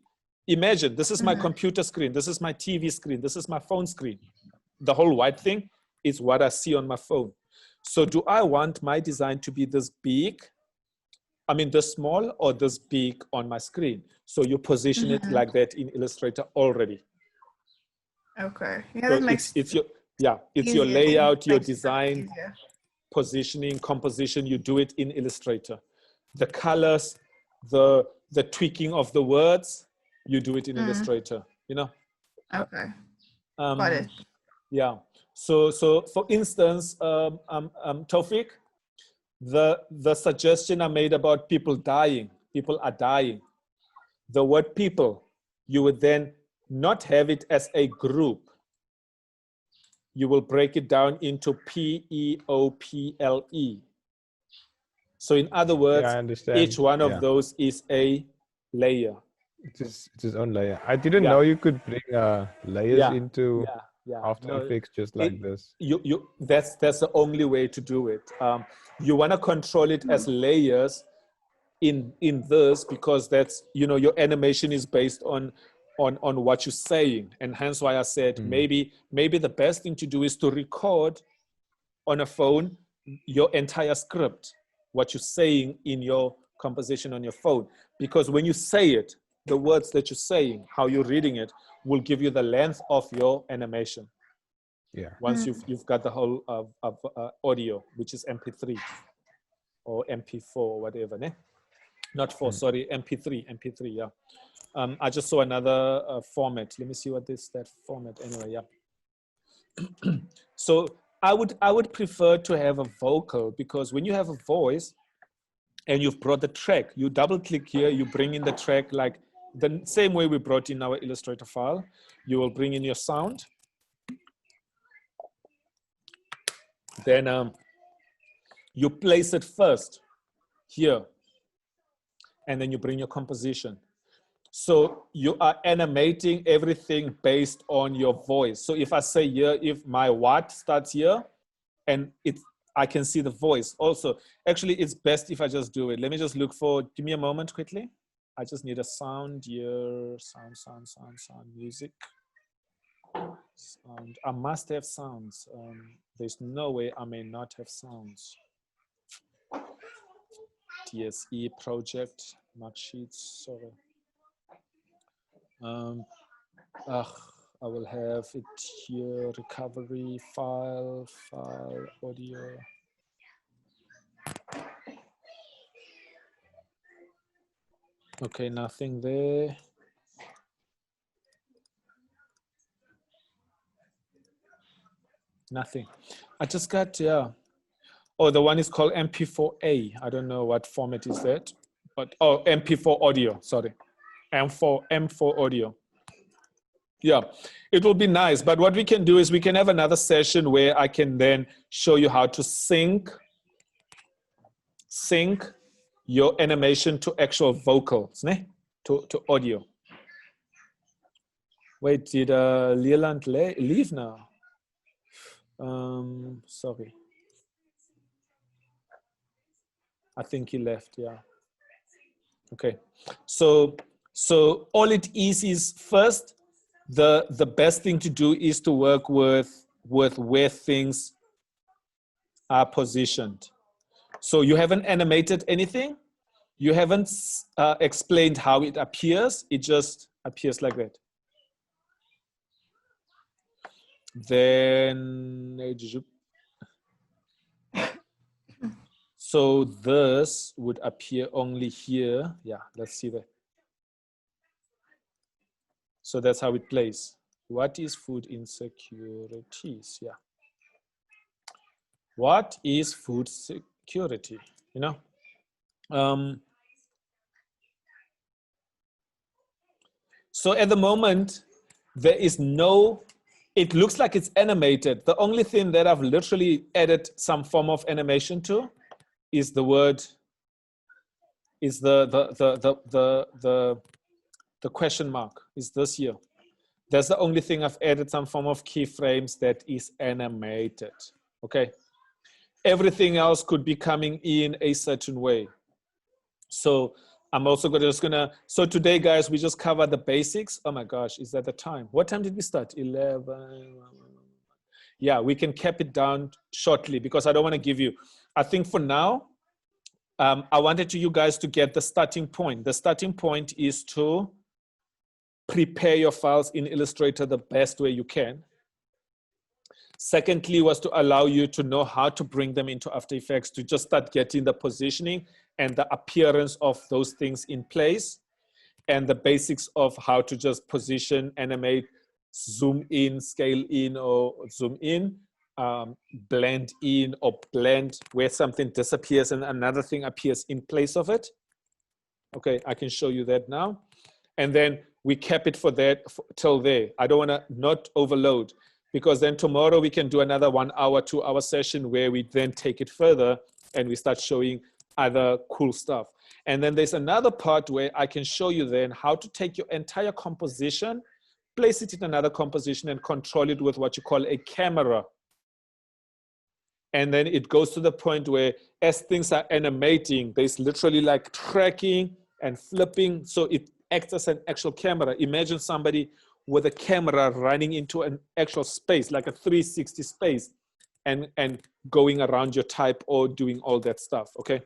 Imagine, this is my computer screen, this is my TV screen, this is my phone screen. The whole white thing is what I see on my phone. So do I want my design to be this big? I mean, this small or this big on my screen? So you position it like that in Illustrator already. Okay. Yeah, So that makes it's your layout, your design, positioning, composition. You do it in Illustrator. The colors, the tweaking of the words, you do it in Illustrator. You know. Okay. Got it. Yeah. So for instance, Taufik, the suggestion I made about people are dying. The word people, you would then not have it as a group. You will break it down into PEOPLE. So in other words, each one of those is a layer. It's its own layer. I didn't know you could bring layers into After Effects just like this. That's the only way to do it. You want to control it as layers in this, because that's, you know, your animation is based on what you're saying, and hence why I said maybe the best thing to do is to record on a phone your entire script, what you're saying in your composition on your phone, because when you say it, the words that you're saying, how you're reading it, will give you the length of your animation. Yeah. Once you've got the whole of audio, which is MP3 or MP4 or whatever, ne? Not 4, sorry, MP3, yeah. I just saw another format. Let me see what that format, anyway, yeah. So I would prefer to have a vocal, because when you have a voice and you've brought the track, you double click here, you bring in the track like the same way we brought in our Illustrator file. You will bring in your sound. Then you place it first here, and then you bring your composition. So you are animating everything based on your voice. So if I say here, if my what starts here, and I can see the voice also. Actually, it's best if I just do it. Let me just look for, give me a moment quickly. I just need a sound here, sound, music. Sound. I must have sounds. There's no way I may not have sounds. DSE project, not sheets, sorry. I will have it here, recovery, file, audio. Okay, nothing there. Nothing. I just got, oh, the one is called MP4A. I don't know what format is that, but, oh, MP4 audio, sorry. M4 audio. Yeah, it will be nice. But what we can do is we can have another session where I can then show you how to sync your animation to actual vocals, ne? To audio. Wait, did Leland leave now? Sorry. I think he left, yeah. Okay, so all it is first, the best thing to do is to work with where things are positioned. So you haven't animated anything, you haven't explained how it appears, it just appears like that. Then, so this would appear only here. Yeah, let's see that. So that's how it plays. What is food insecurities? Yeah. What is food security? You know? So at the moment, there is no, it looks like it's animated. The only thing that I've literally added some form of animation to is the word, is the question mark, is this here. That's the only thing I've added some form of keyframes that is animated, okay? Everything else could be coming in a certain way. So I'm also gonna, so today guys, we just cover the basics. Oh my gosh, is that the time? What time did we start? 11. Yeah, we can cap it down shortly because I don't wanna give you, I think for now, I wanted you guys to get the starting point. The starting point is to prepare your files in Illustrator the best way you can. Secondly was to allow you to know how to bring them into After Effects to just start getting the positioning and the appearance of those things in place and the basics of how to just position, animate, zoom in, scale in or zoom in, blend in or blend where something disappears and another thing appears in place of it. Okay, I can show you that now. And then we kept it for that till there. I don't wanna not overload because then tomorrow we can do another 1 hour, 2 hour session where we then take it further and we start showing other cool stuff. And then there's another part where I can show you then how to take your entire composition, place it in another composition and control it with what you call a camera. And then it goes to the point where as things are animating, there's literally like tracking and flipping. So it acts as an actual camera. Imagine somebody with a camera running into an actual space, like a 360 space and going around your type or doing all that stuff, okay?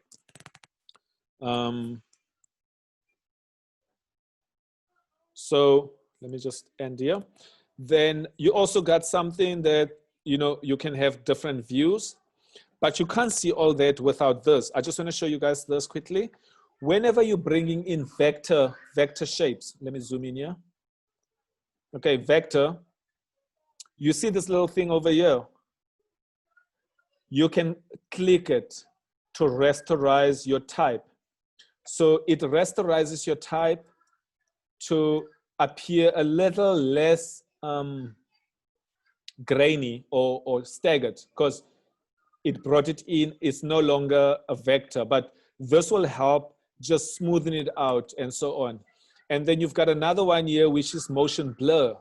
So let me just end here. Then you also got something that, you know, you can have different views, but you can't see all that without this. I just want to show you guys this quickly. Whenever you're bringing in vector shapes, let me zoom in here. Okay, vector, you see this little thing over here. You can click it to rasterize your type. So it rasterizes your type to appear a little less grainy or staggered because it brought it in. It's no longer a vector, but this will help just smoothing it out and so on. And then you've got another one here, which is motion blur.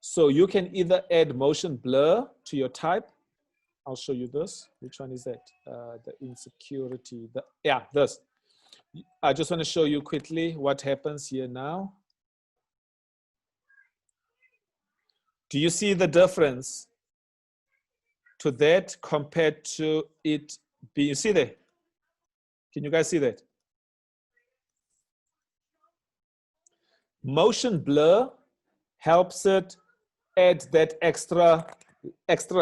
So you can either add motion blur to your type. I'll show you this. Which one is that? The insecurity, yeah, this. I just want to show you quickly what happens here now. Do you see the difference to that compared to it being, you see that? Can you guys see that? Motion blur helps it add that extra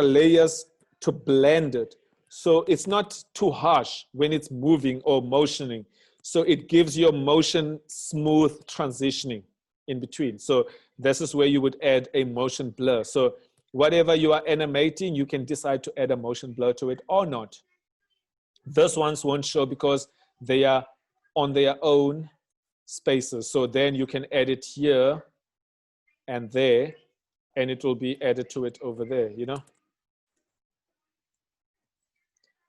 layers to blend it. So it's not too harsh when it's moving or motioning. So it gives your motion smooth transitioning in between. So this is where you would add a motion blur. So whatever you are animating, you can decide to add a motion blur to it or not. Those ones won't show because they are on their own spaces. So then you can add it here and there, and it will be added to it over there, you know.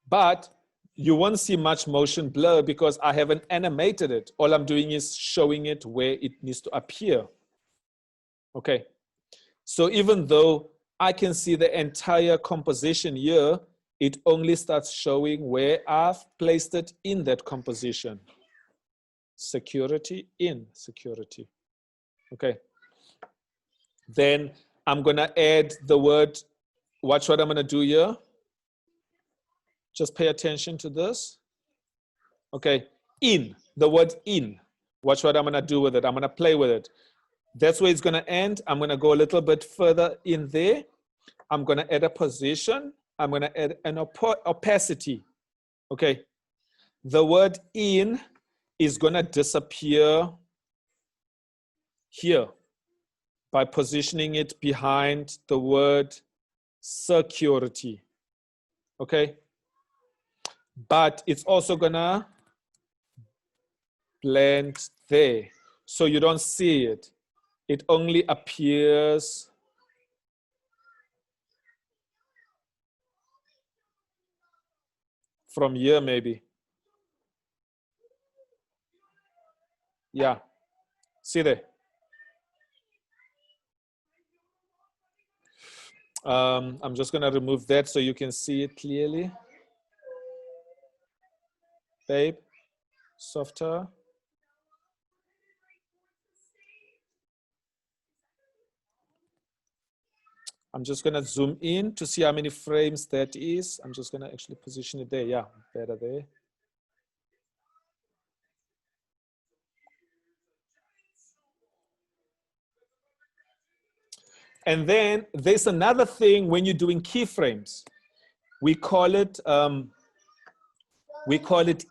But you won't see much motion blur because I haven't animated it. All I'm doing is showing it where it needs to appear. Okay. So even though I can see the entire composition here, it only starts showing where I've placed it in that composition. Security, in security. Okay. Then I'm going to add the word, watch what I'm going to do here. Just pay attention to this. Okay, in, the word in. Watch what I'm going to do with it. I'm going to play with it. That's where it's going to end. I'm going to go a little bit further in there. I'm going to add a position. I'm going to add an opacity. Okay, the word in is going to disappear here by positioning it behind the word security. Okay, but it's also going to blend there. So you don't see it. It only appears from here maybe. Yeah, see there. I'm just gonna remove that so you can see it clearly. Babe, softer. I'm just gonna zoom in to see how many frames that is. I'm just gonna actually position it there. Yeah, better there. And then there's another thing when you're doing keyframes. We call it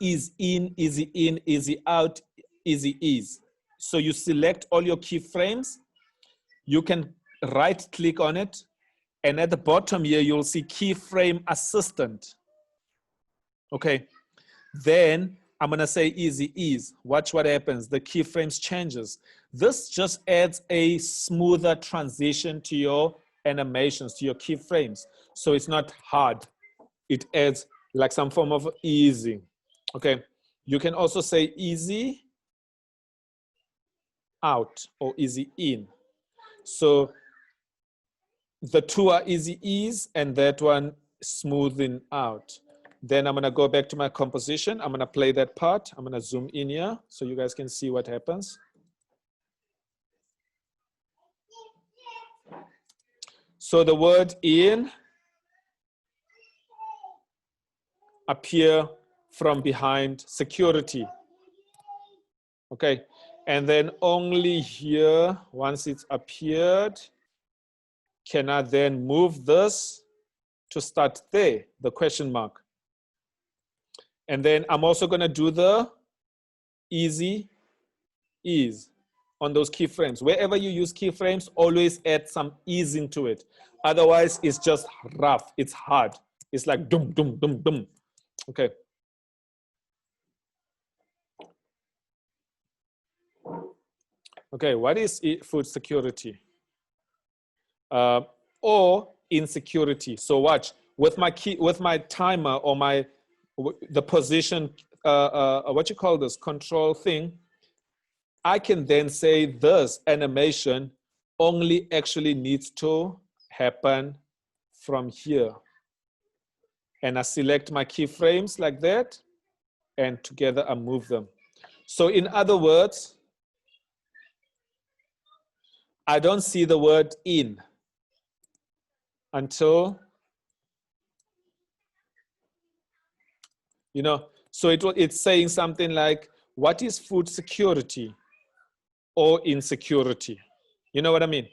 ease in, easy out, easy ease. So you select all your keyframes. You can right click on it. And at the bottom here, you'll see keyframe assistant. Okay. Then I'm going to say easy ease. Watch what happens. The keyframes changes. This just adds a smoother transition to your animations, to your keyframes. So it's not hard. It adds like some form of easing. Okay. You can also say easy out or easy in. So the two are easy ease and that one smoothing out. Then I'm going to go back to my composition. I'm going to play that part. I'm going to zoom in here so you guys can see what happens. So the word in appear from behind security. Okay. And then only here, once it's appeared, can I then move this to start there, the question mark. And then I'm also going to do the easy ease on those keyframes. Wherever you use keyframes, always add some easing to it. Otherwise, it's just rough. It's hard. It's like dum, dum, dum, dum. Okay. Okay, what is food security? Or insecurity. So watch, with my timer or the position, what you call this, control thing, I can then say this animation only actually needs to happen from here. And I select my keyframes like that, and together I move them. So in other words, I don't see the word in until, you know, so it's saying something like, what is food security or insecurity? You know what I mean?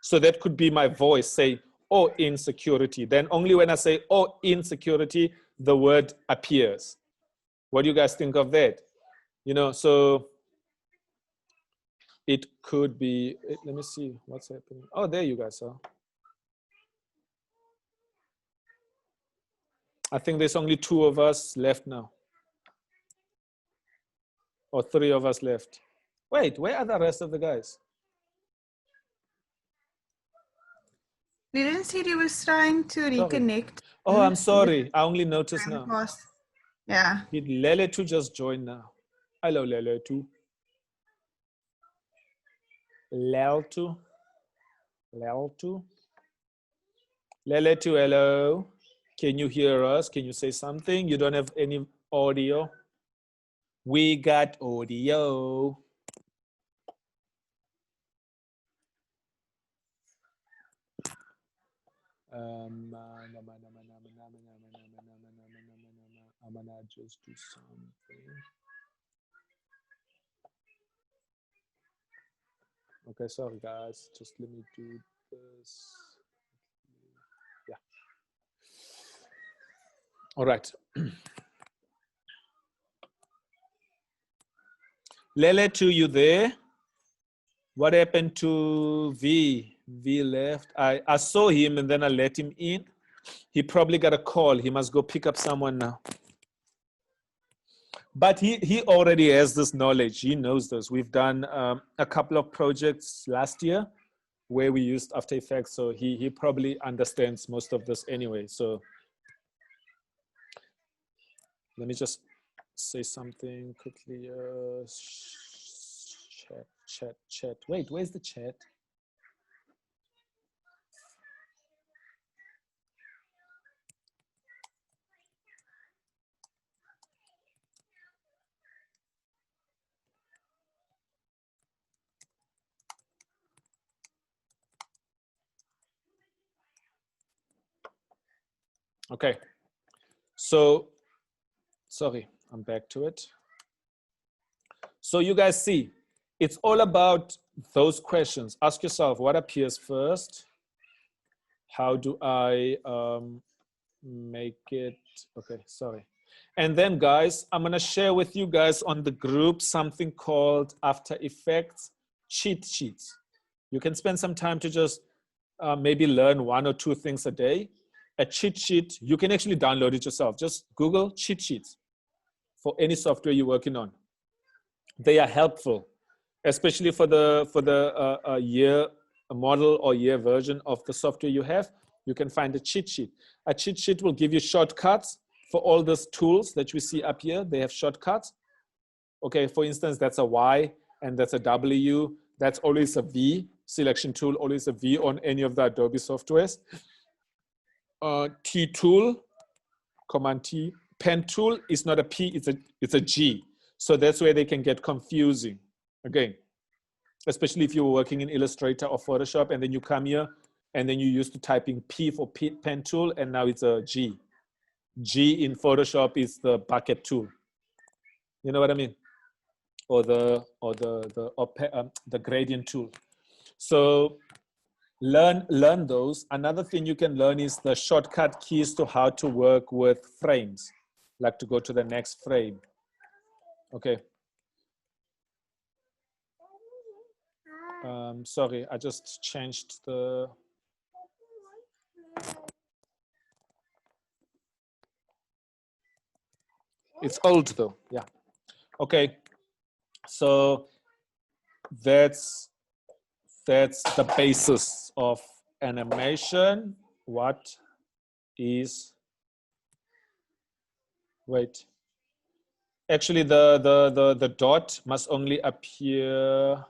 So that could be my voice saying, oh, insecurity. Then only when I say, oh, insecurity, the word appears. What do you guys think of that? You know, so it could be, let me see what's happening. Oh, there you guys are. I think there's only 2 of us left now. Or 3 of us left. Wait, where are the rest of the guys? Didn't see he was trying to reconnect. Oh, I'm sorry. I only noticed now. Yeah. Did Lele2 just join now? Hello, Lele2. Lele2. Lele2. Lele2, hello. Can you hear us? Can you say something? You don't have any audio? We got audio. I'm gonna just do something. Okay, sorry guys, just let me do this. Yeah. All right. Lele2, you there? What happened to V? V left. I saw him and then I let him in. He probably got a call. He must go pick up someone now. But he already has this knowledge. He knows this. We've done a couple of projects last year where we used After Effects. So he probably understands most of this anyway. So let me just say something quickly. Chat. Wait, where's the chat? Okay, so, sorry, I'm back to it. So you guys see, it's all about those questions. Ask yourself, what appears first? How do I make it, okay, sorry. And then guys, I'm gonna share with you guys on the group something called After Effects cheat sheets. You can spend some time to just maybe learn 1 or 2 things a day. A cheat sheet, you can actually download it yourself. Just Google cheat sheets for any software you're working on. They are helpful, especially for the year model or year version of the software you have. You can find a cheat sheet. A cheat sheet will give you shortcuts for all those tools that you see up here. They have shortcuts. Okay, for instance, that's a Y and that's a W. That's always a V selection tool, always a V on any of the Adobe softwares. T tool, Command T. Pen tool is not a P, it's a G. So that's where they can get confusing. Again, especially if you were working in Illustrator or Photoshop and then you come here and then you used to typing P for pen tool and now it's a G. G in Photoshop is the bucket tool. You know what I mean? Or the gradient tool. So learn those. Another thing you can learn is the shortcut keys to how to work with frames, like to go to the next frame. Okay. Sorry, I just changed the. It's old though, yeah. Okay, so that's the basis of animation. What is, wait. Actually, the dot must only appear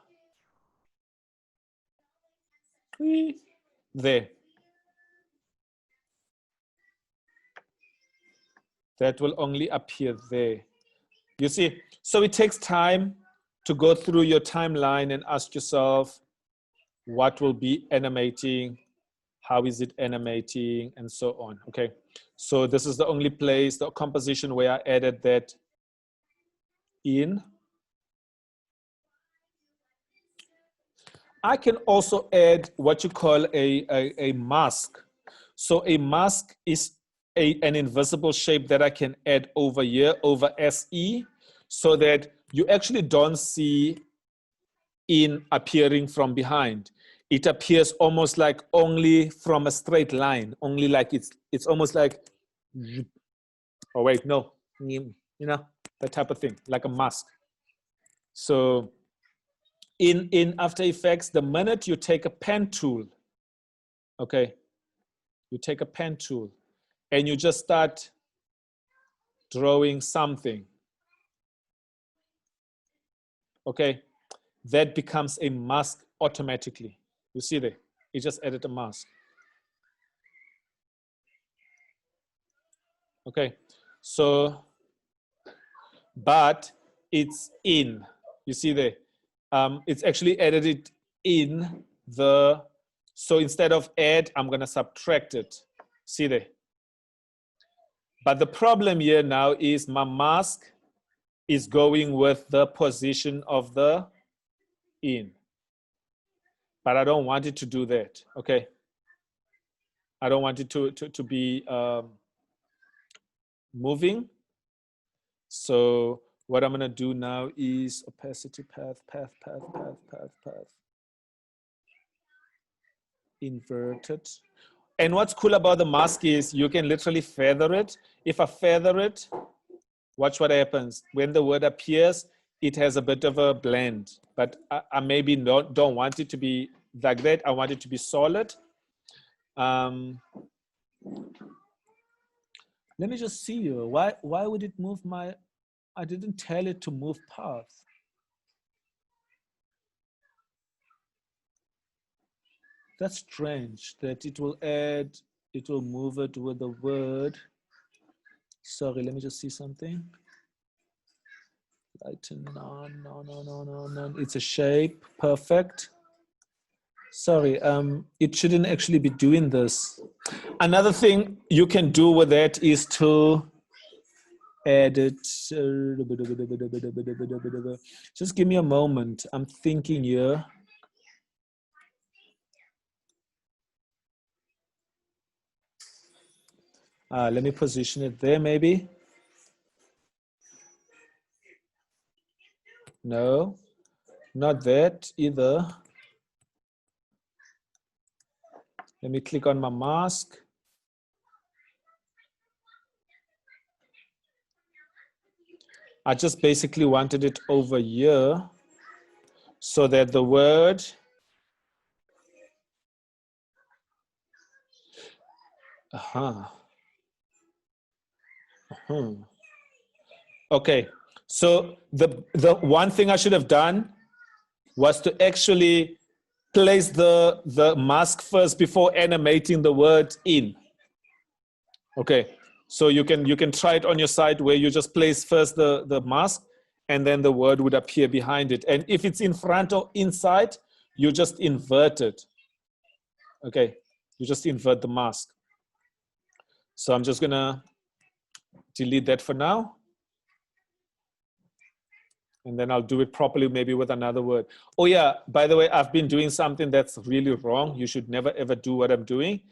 there. That will only appear there. You see, so it takes time to go through your timeline and ask yourself, what will be animating? How is it animating? And so on, okay? So this is the only place, the composition where I added that in. I can also add what you call a mask. So a mask is an invisible shape that I can add over here, over SE, so that you actually don't see in appearing from behind. It appears almost like only from a straight line, only like it's almost like, oh wait, no, you know, that type of thing, like a mask. So in After Effects, the minute you take a pen tool, okay, You take a pen tool and you just start drawing something. Okay, that becomes a mask automatically. You see there, it just added a mask. Okay, so, but it's in, you see there, it's actually added it in the, so instead of add, I'm gonna subtract it, see there. But the problem here now is my mask is going with the position of the in. But I don't want it to do that, okay? I don't want it to be moving. So what I'm gonna do now is opacity path. Inverted. And what's cool about the mask is you can literally feather it. If I feather it, watch what happens. When the word appears, it has a bit of a blend, but I maybe don't want it to be like that. I want it to be solid. Let me just see you. Why would it move my, I didn't tell it to move path. That's strange that it will add, it will move it with the word. Sorry, let me just see something. Lighten, no. It's a shape, perfect. Sorry, it shouldn't actually be doing this. Another thing you can do with that is to edit. Just give me a moment. I'm thinking here. Let me position it there maybe. No, not that either. Let me click on my mask. I just basically wanted it over here so that the word, Okay, so the one thing I should have done was to actually place the mask first before animating the word in. Okay, so you can try it on your side where you just place first the mask and then the word would appear behind it. And if it's in front or inside, you just invert it. Okay, you just invert the mask. So I'm just gonna delete that for now. And then I'll do it properly, maybe with another word. Oh yeah, by the way, I've been doing something that's really wrong. You should never ever do what I'm doing.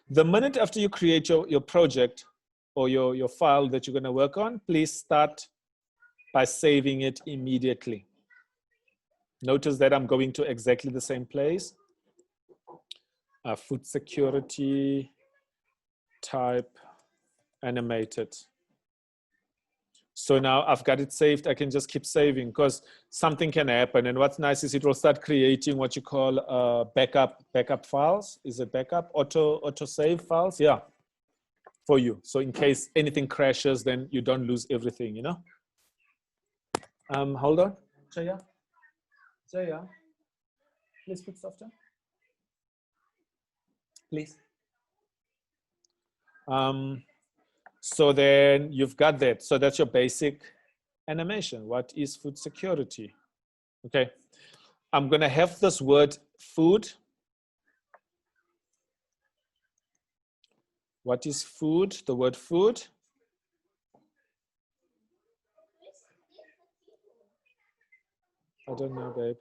The minute after you create your project or your file that you're gonna work on, please start by saving it immediately. Notice that I'm going to exactly the same place. Food security, type, animated. So now I've got it saved. I can just keep saving because something can happen. And what's nice is it will start creating what you call backup files. Is it backup? Auto save files? Yeah, for you. So in case anything crashes, then you don't lose everything, you know? Hold on. Jaya, please put stuff down. Please. So then you've got that. So that's your basic animation. What is food security? Okay. I'm going to have this word food. What is food? The word food. I don't know, babe.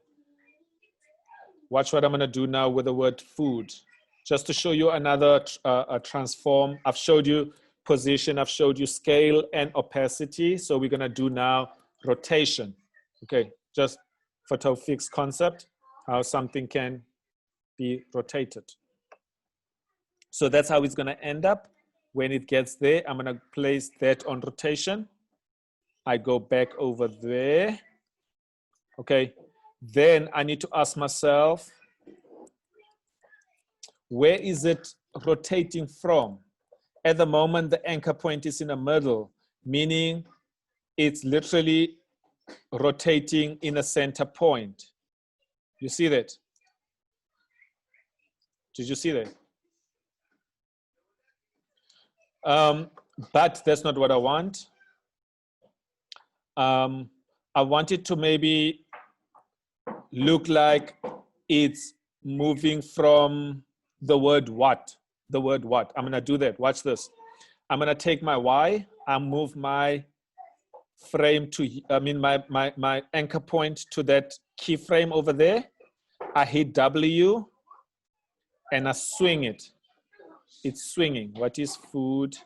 Watch what I'm going to do now with the word food. Just to show you another transform. I've showed you position, I've showed you scale and opacity. So we're going to do now rotation. Okay, just for Taufik's concept, how something can be rotated. So that's how it's going to end up. When it gets there, I'm going to place that on rotation. I go back over there. Okay, then I need to ask myself, where is it rotating from? At the moment, the anchor point is in the middle, meaning it's literally rotating in a center point. You see that? Did you see that? But that's not what I want. I want it to maybe look like it's moving from the word what. The word what. I'm gonna do that. Watch this. I'm gonna take my Y, I move my frame to, my anchor point to that keyframe over there. I hit W and I swing it. It's swinging. What is food?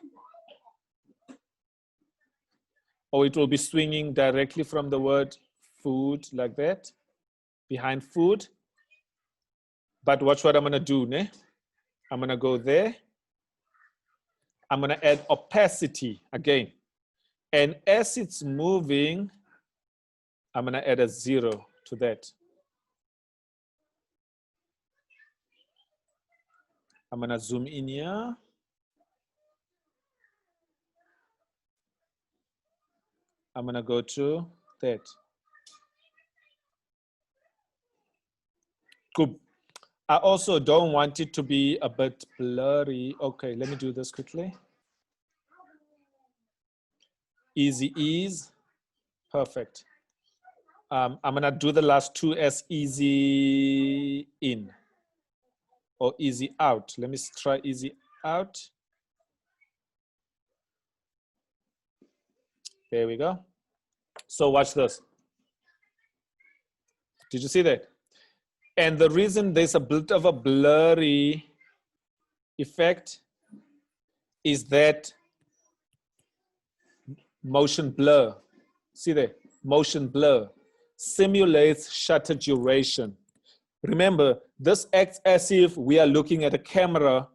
Or it will be swinging directly from the word food like that, behind food. But watch what I'm gonna do, ne? I'm gonna go there. I'm gonna add opacity again. And as it's moving, I'm gonna add a 0 to that. I'm gonna zoom in here. I'm gonna go to that. Cool. I also don't want it to be a bit blurry. Okay, let me do this quickly. Easy ease, perfect. I'm gonna do the last two as easy in or easy out. Let me try easy out. There we go. So watch this. Did you see that? And the reason there's a bit of a blurry effect is that motion blur. See that? Motion blur simulates shutter duration. Remember, this acts as if we are looking at a camera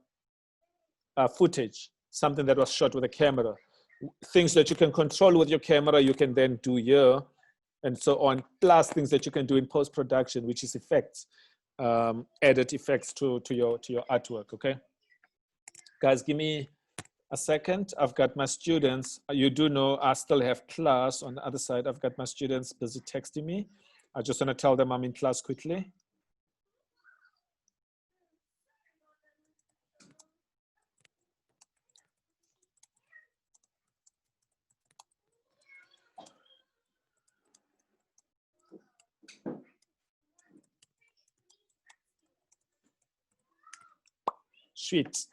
footage, something that was shot with a camera. Things that you can control with your camera, you can then do here, and so on, plus things that you can do in post-production, which is effects, added effects to your artwork, okay? Guys, give me a second. I've got my students. You do know I still have class on the other side. I've got my students busy texting me. I just want to tell them I'm in class quickly. Sweet.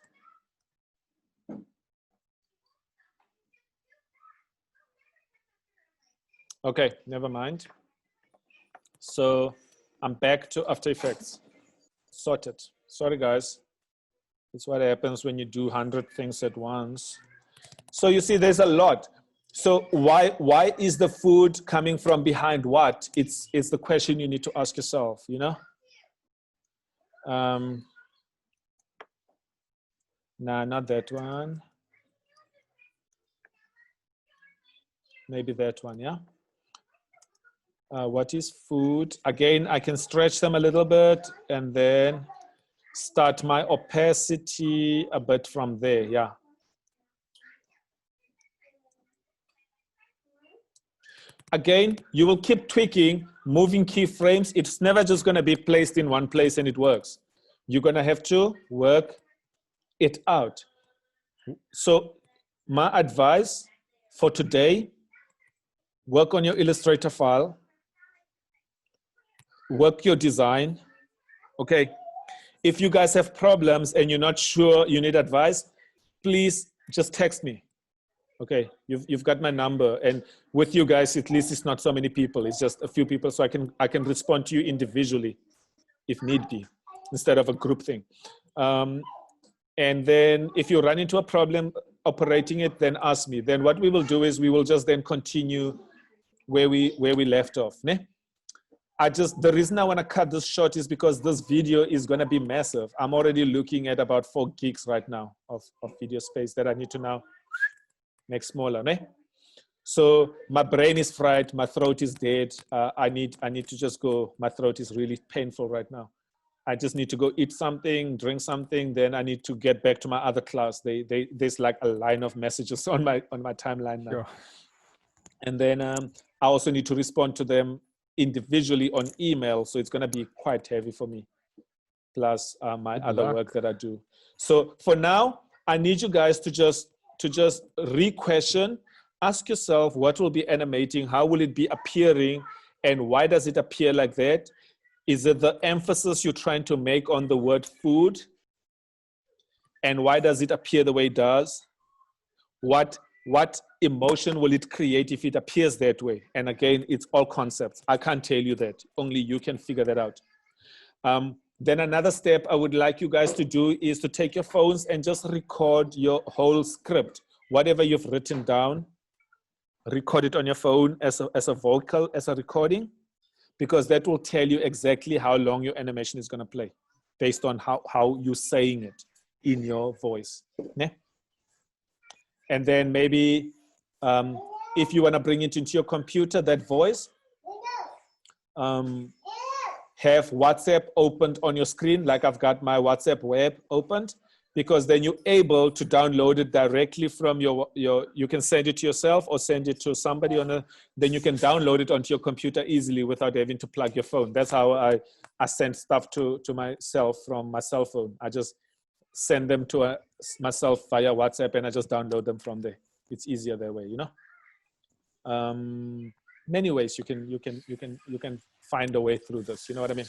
Okay, never mind. So I'm back to After Effects. Sorted. Sorry, guys. That's what happens when you do 100 things at once. So you see, there's a lot. So why is the food coming from behind what? It's the question you need to ask yourself, you know? Nah, not that one. Maybe that one, yeah? What is food? Again, I can stretch them a little bit and then start my opacity a bit from there, yeah. Again, you will keep tweaking, moving keyframes. It's never just gonna be placed in one place and it works. You're gonna have to work it out. So my advice for today, work on your Illustrator file, work your design, okay? If you guys have problems and you're not sure you need advice, please just text me. Okay, you've got my number, and with you guys, at least it's not so many people. It's just a few people, so I can respond to you individually, if need be, instead of a group thing. And then if you run into a problem operating it, then ask me. Then what we will do is we will just then continue where we left off. Ne? The reason I want to cut this short is because this video is going to be massive. I'm already looking at about 4 gigs right now of video space that I need to now make smaller. Ne? So my brain is fried, my throat is dead. I need to just go. My throat is really painful right now. I just need to go eat something, drink something, then I need to get back to my other class. There's like a line of messages on my timeline now. Sure. And then I also need to respond to them individually on email, so it's going to be quite heavy for me, plus my other work that I do. So for now, I need you guys to just re-question, ask yourself what will be animating, how will it be appearing, and why does it appear like that? Is it the emphasis you're trying to make on the word food? And why does it appear the way it does? What emotion will it create if it appears that way? And again, it's all concepts. I can't tell you that. Only you can figure that out. Then another step I would like you guys to do is to take your phones and just record your whole script. Whatever you've written down, record it on your phone as a vocal, as a recording, because that will tell you exactly how long your animation is going to play based on how you're saying it in your voice. Yeah? And then maybe if you want to bring it into your computer, that voice, have WhatsApp opened on your screen, like I've got my WhatsApp web opened, because then you're able to download it directly from you can send it to yourself or send it to somebody then you can download it onto your computer easily without having to plug your phone. That's how I send stuff to myself from my cell phone. I just send them to myself via WhatsApp and I just download them from there. It's easier that way, you know? Many ways you can find a way through this, you know what I mean?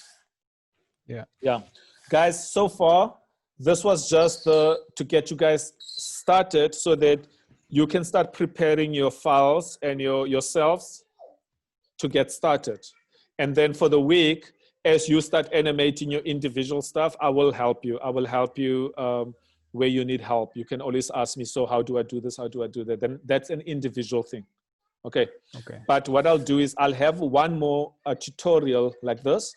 Yeah. Guys, so far, this was just to get you guys started so that you can start preparing your files and yourselves to get started. And then for the week, as you start animating your individual stuff, I will help you. I will help you where you need help. You can always ask me, so how do I do this? How do I do that? Then that's an individual thing. Okay. But what I'll do is I'll have one more tutorial like this,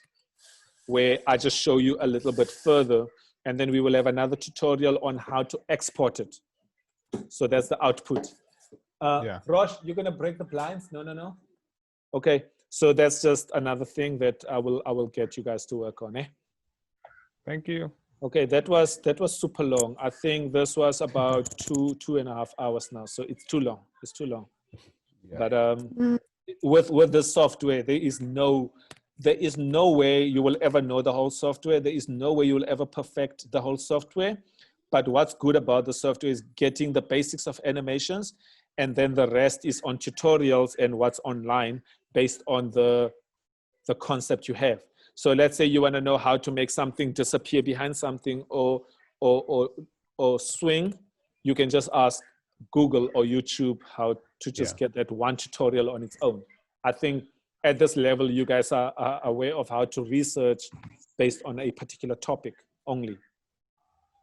where I just show you a little bit further. And then we will have another tutorial on how to export it. So that's the output. Rosh, you're going to break the blinds? No. Okay. So that's just another thing that I will get you guys to work on. Thank you. Okay. That was super long. I think this was about 2.5 hours now. So it's too long. It's too long. Yeah. But with the software, there is no way you will ever know the whole software. There is no way you will ever perfect the whole software. But what's good about the software is getting the basics of animations, and then the rest is on tutorials and what's online based on the concept you have. So let's say you want to know how to make something disappear behind something or swing, you can just ask Google or YouTube how to just get that one tutorial on its own. I think at this level, you guys are aware of how to research based on a particular topic only.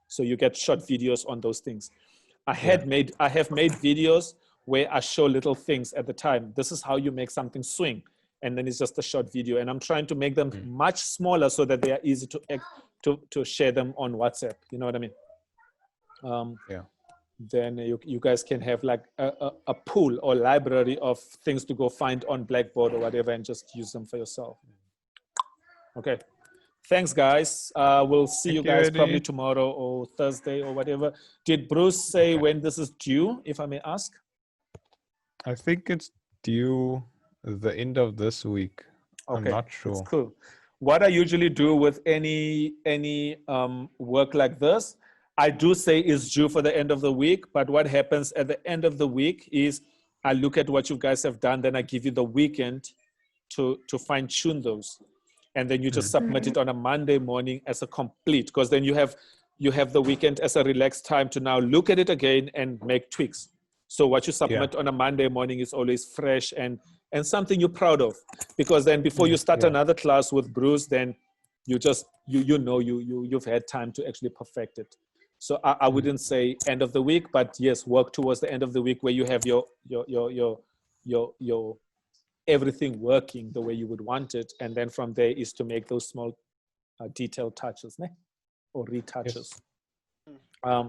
So you get short videos on those things. I have made videos where I show little things at the time. This is how you make something swing. And then it's just a short video. And I'm trying to make them much smaller so that they are easy to share them on WhatsApp. You know what I mean? Then you guys can have like a pool or library of things to go find on Blackboard or whatever and just use them for yourself. Okay. Thanks, guys. We'll see you guys probably tomorrow or Thursday or whatever. Did Bruce say when this is due, if I may ask? I think it's due the end of this week. Okay. I'm not sure. That's cool. What I usually do with any work like this, I do say is due for the end of the week, but what happens at the end of the week is I look at what you guys have done, then I give you the weekend to fine tune those. And then you just submit it on a Monday morning as a complete, because then you have the weekend as a relaxed time to now look at it again and make tweaks. So what you submit on a Monday morning is always fresh and something you're proud of, because then before you start another class with Bruce, then you've had time to actually perfect it. So I wouldn't say end of the week, but yes, work towards the end of the week where you have your everything working the way you would want it. And then from there is to make those small detailed touches or retouches.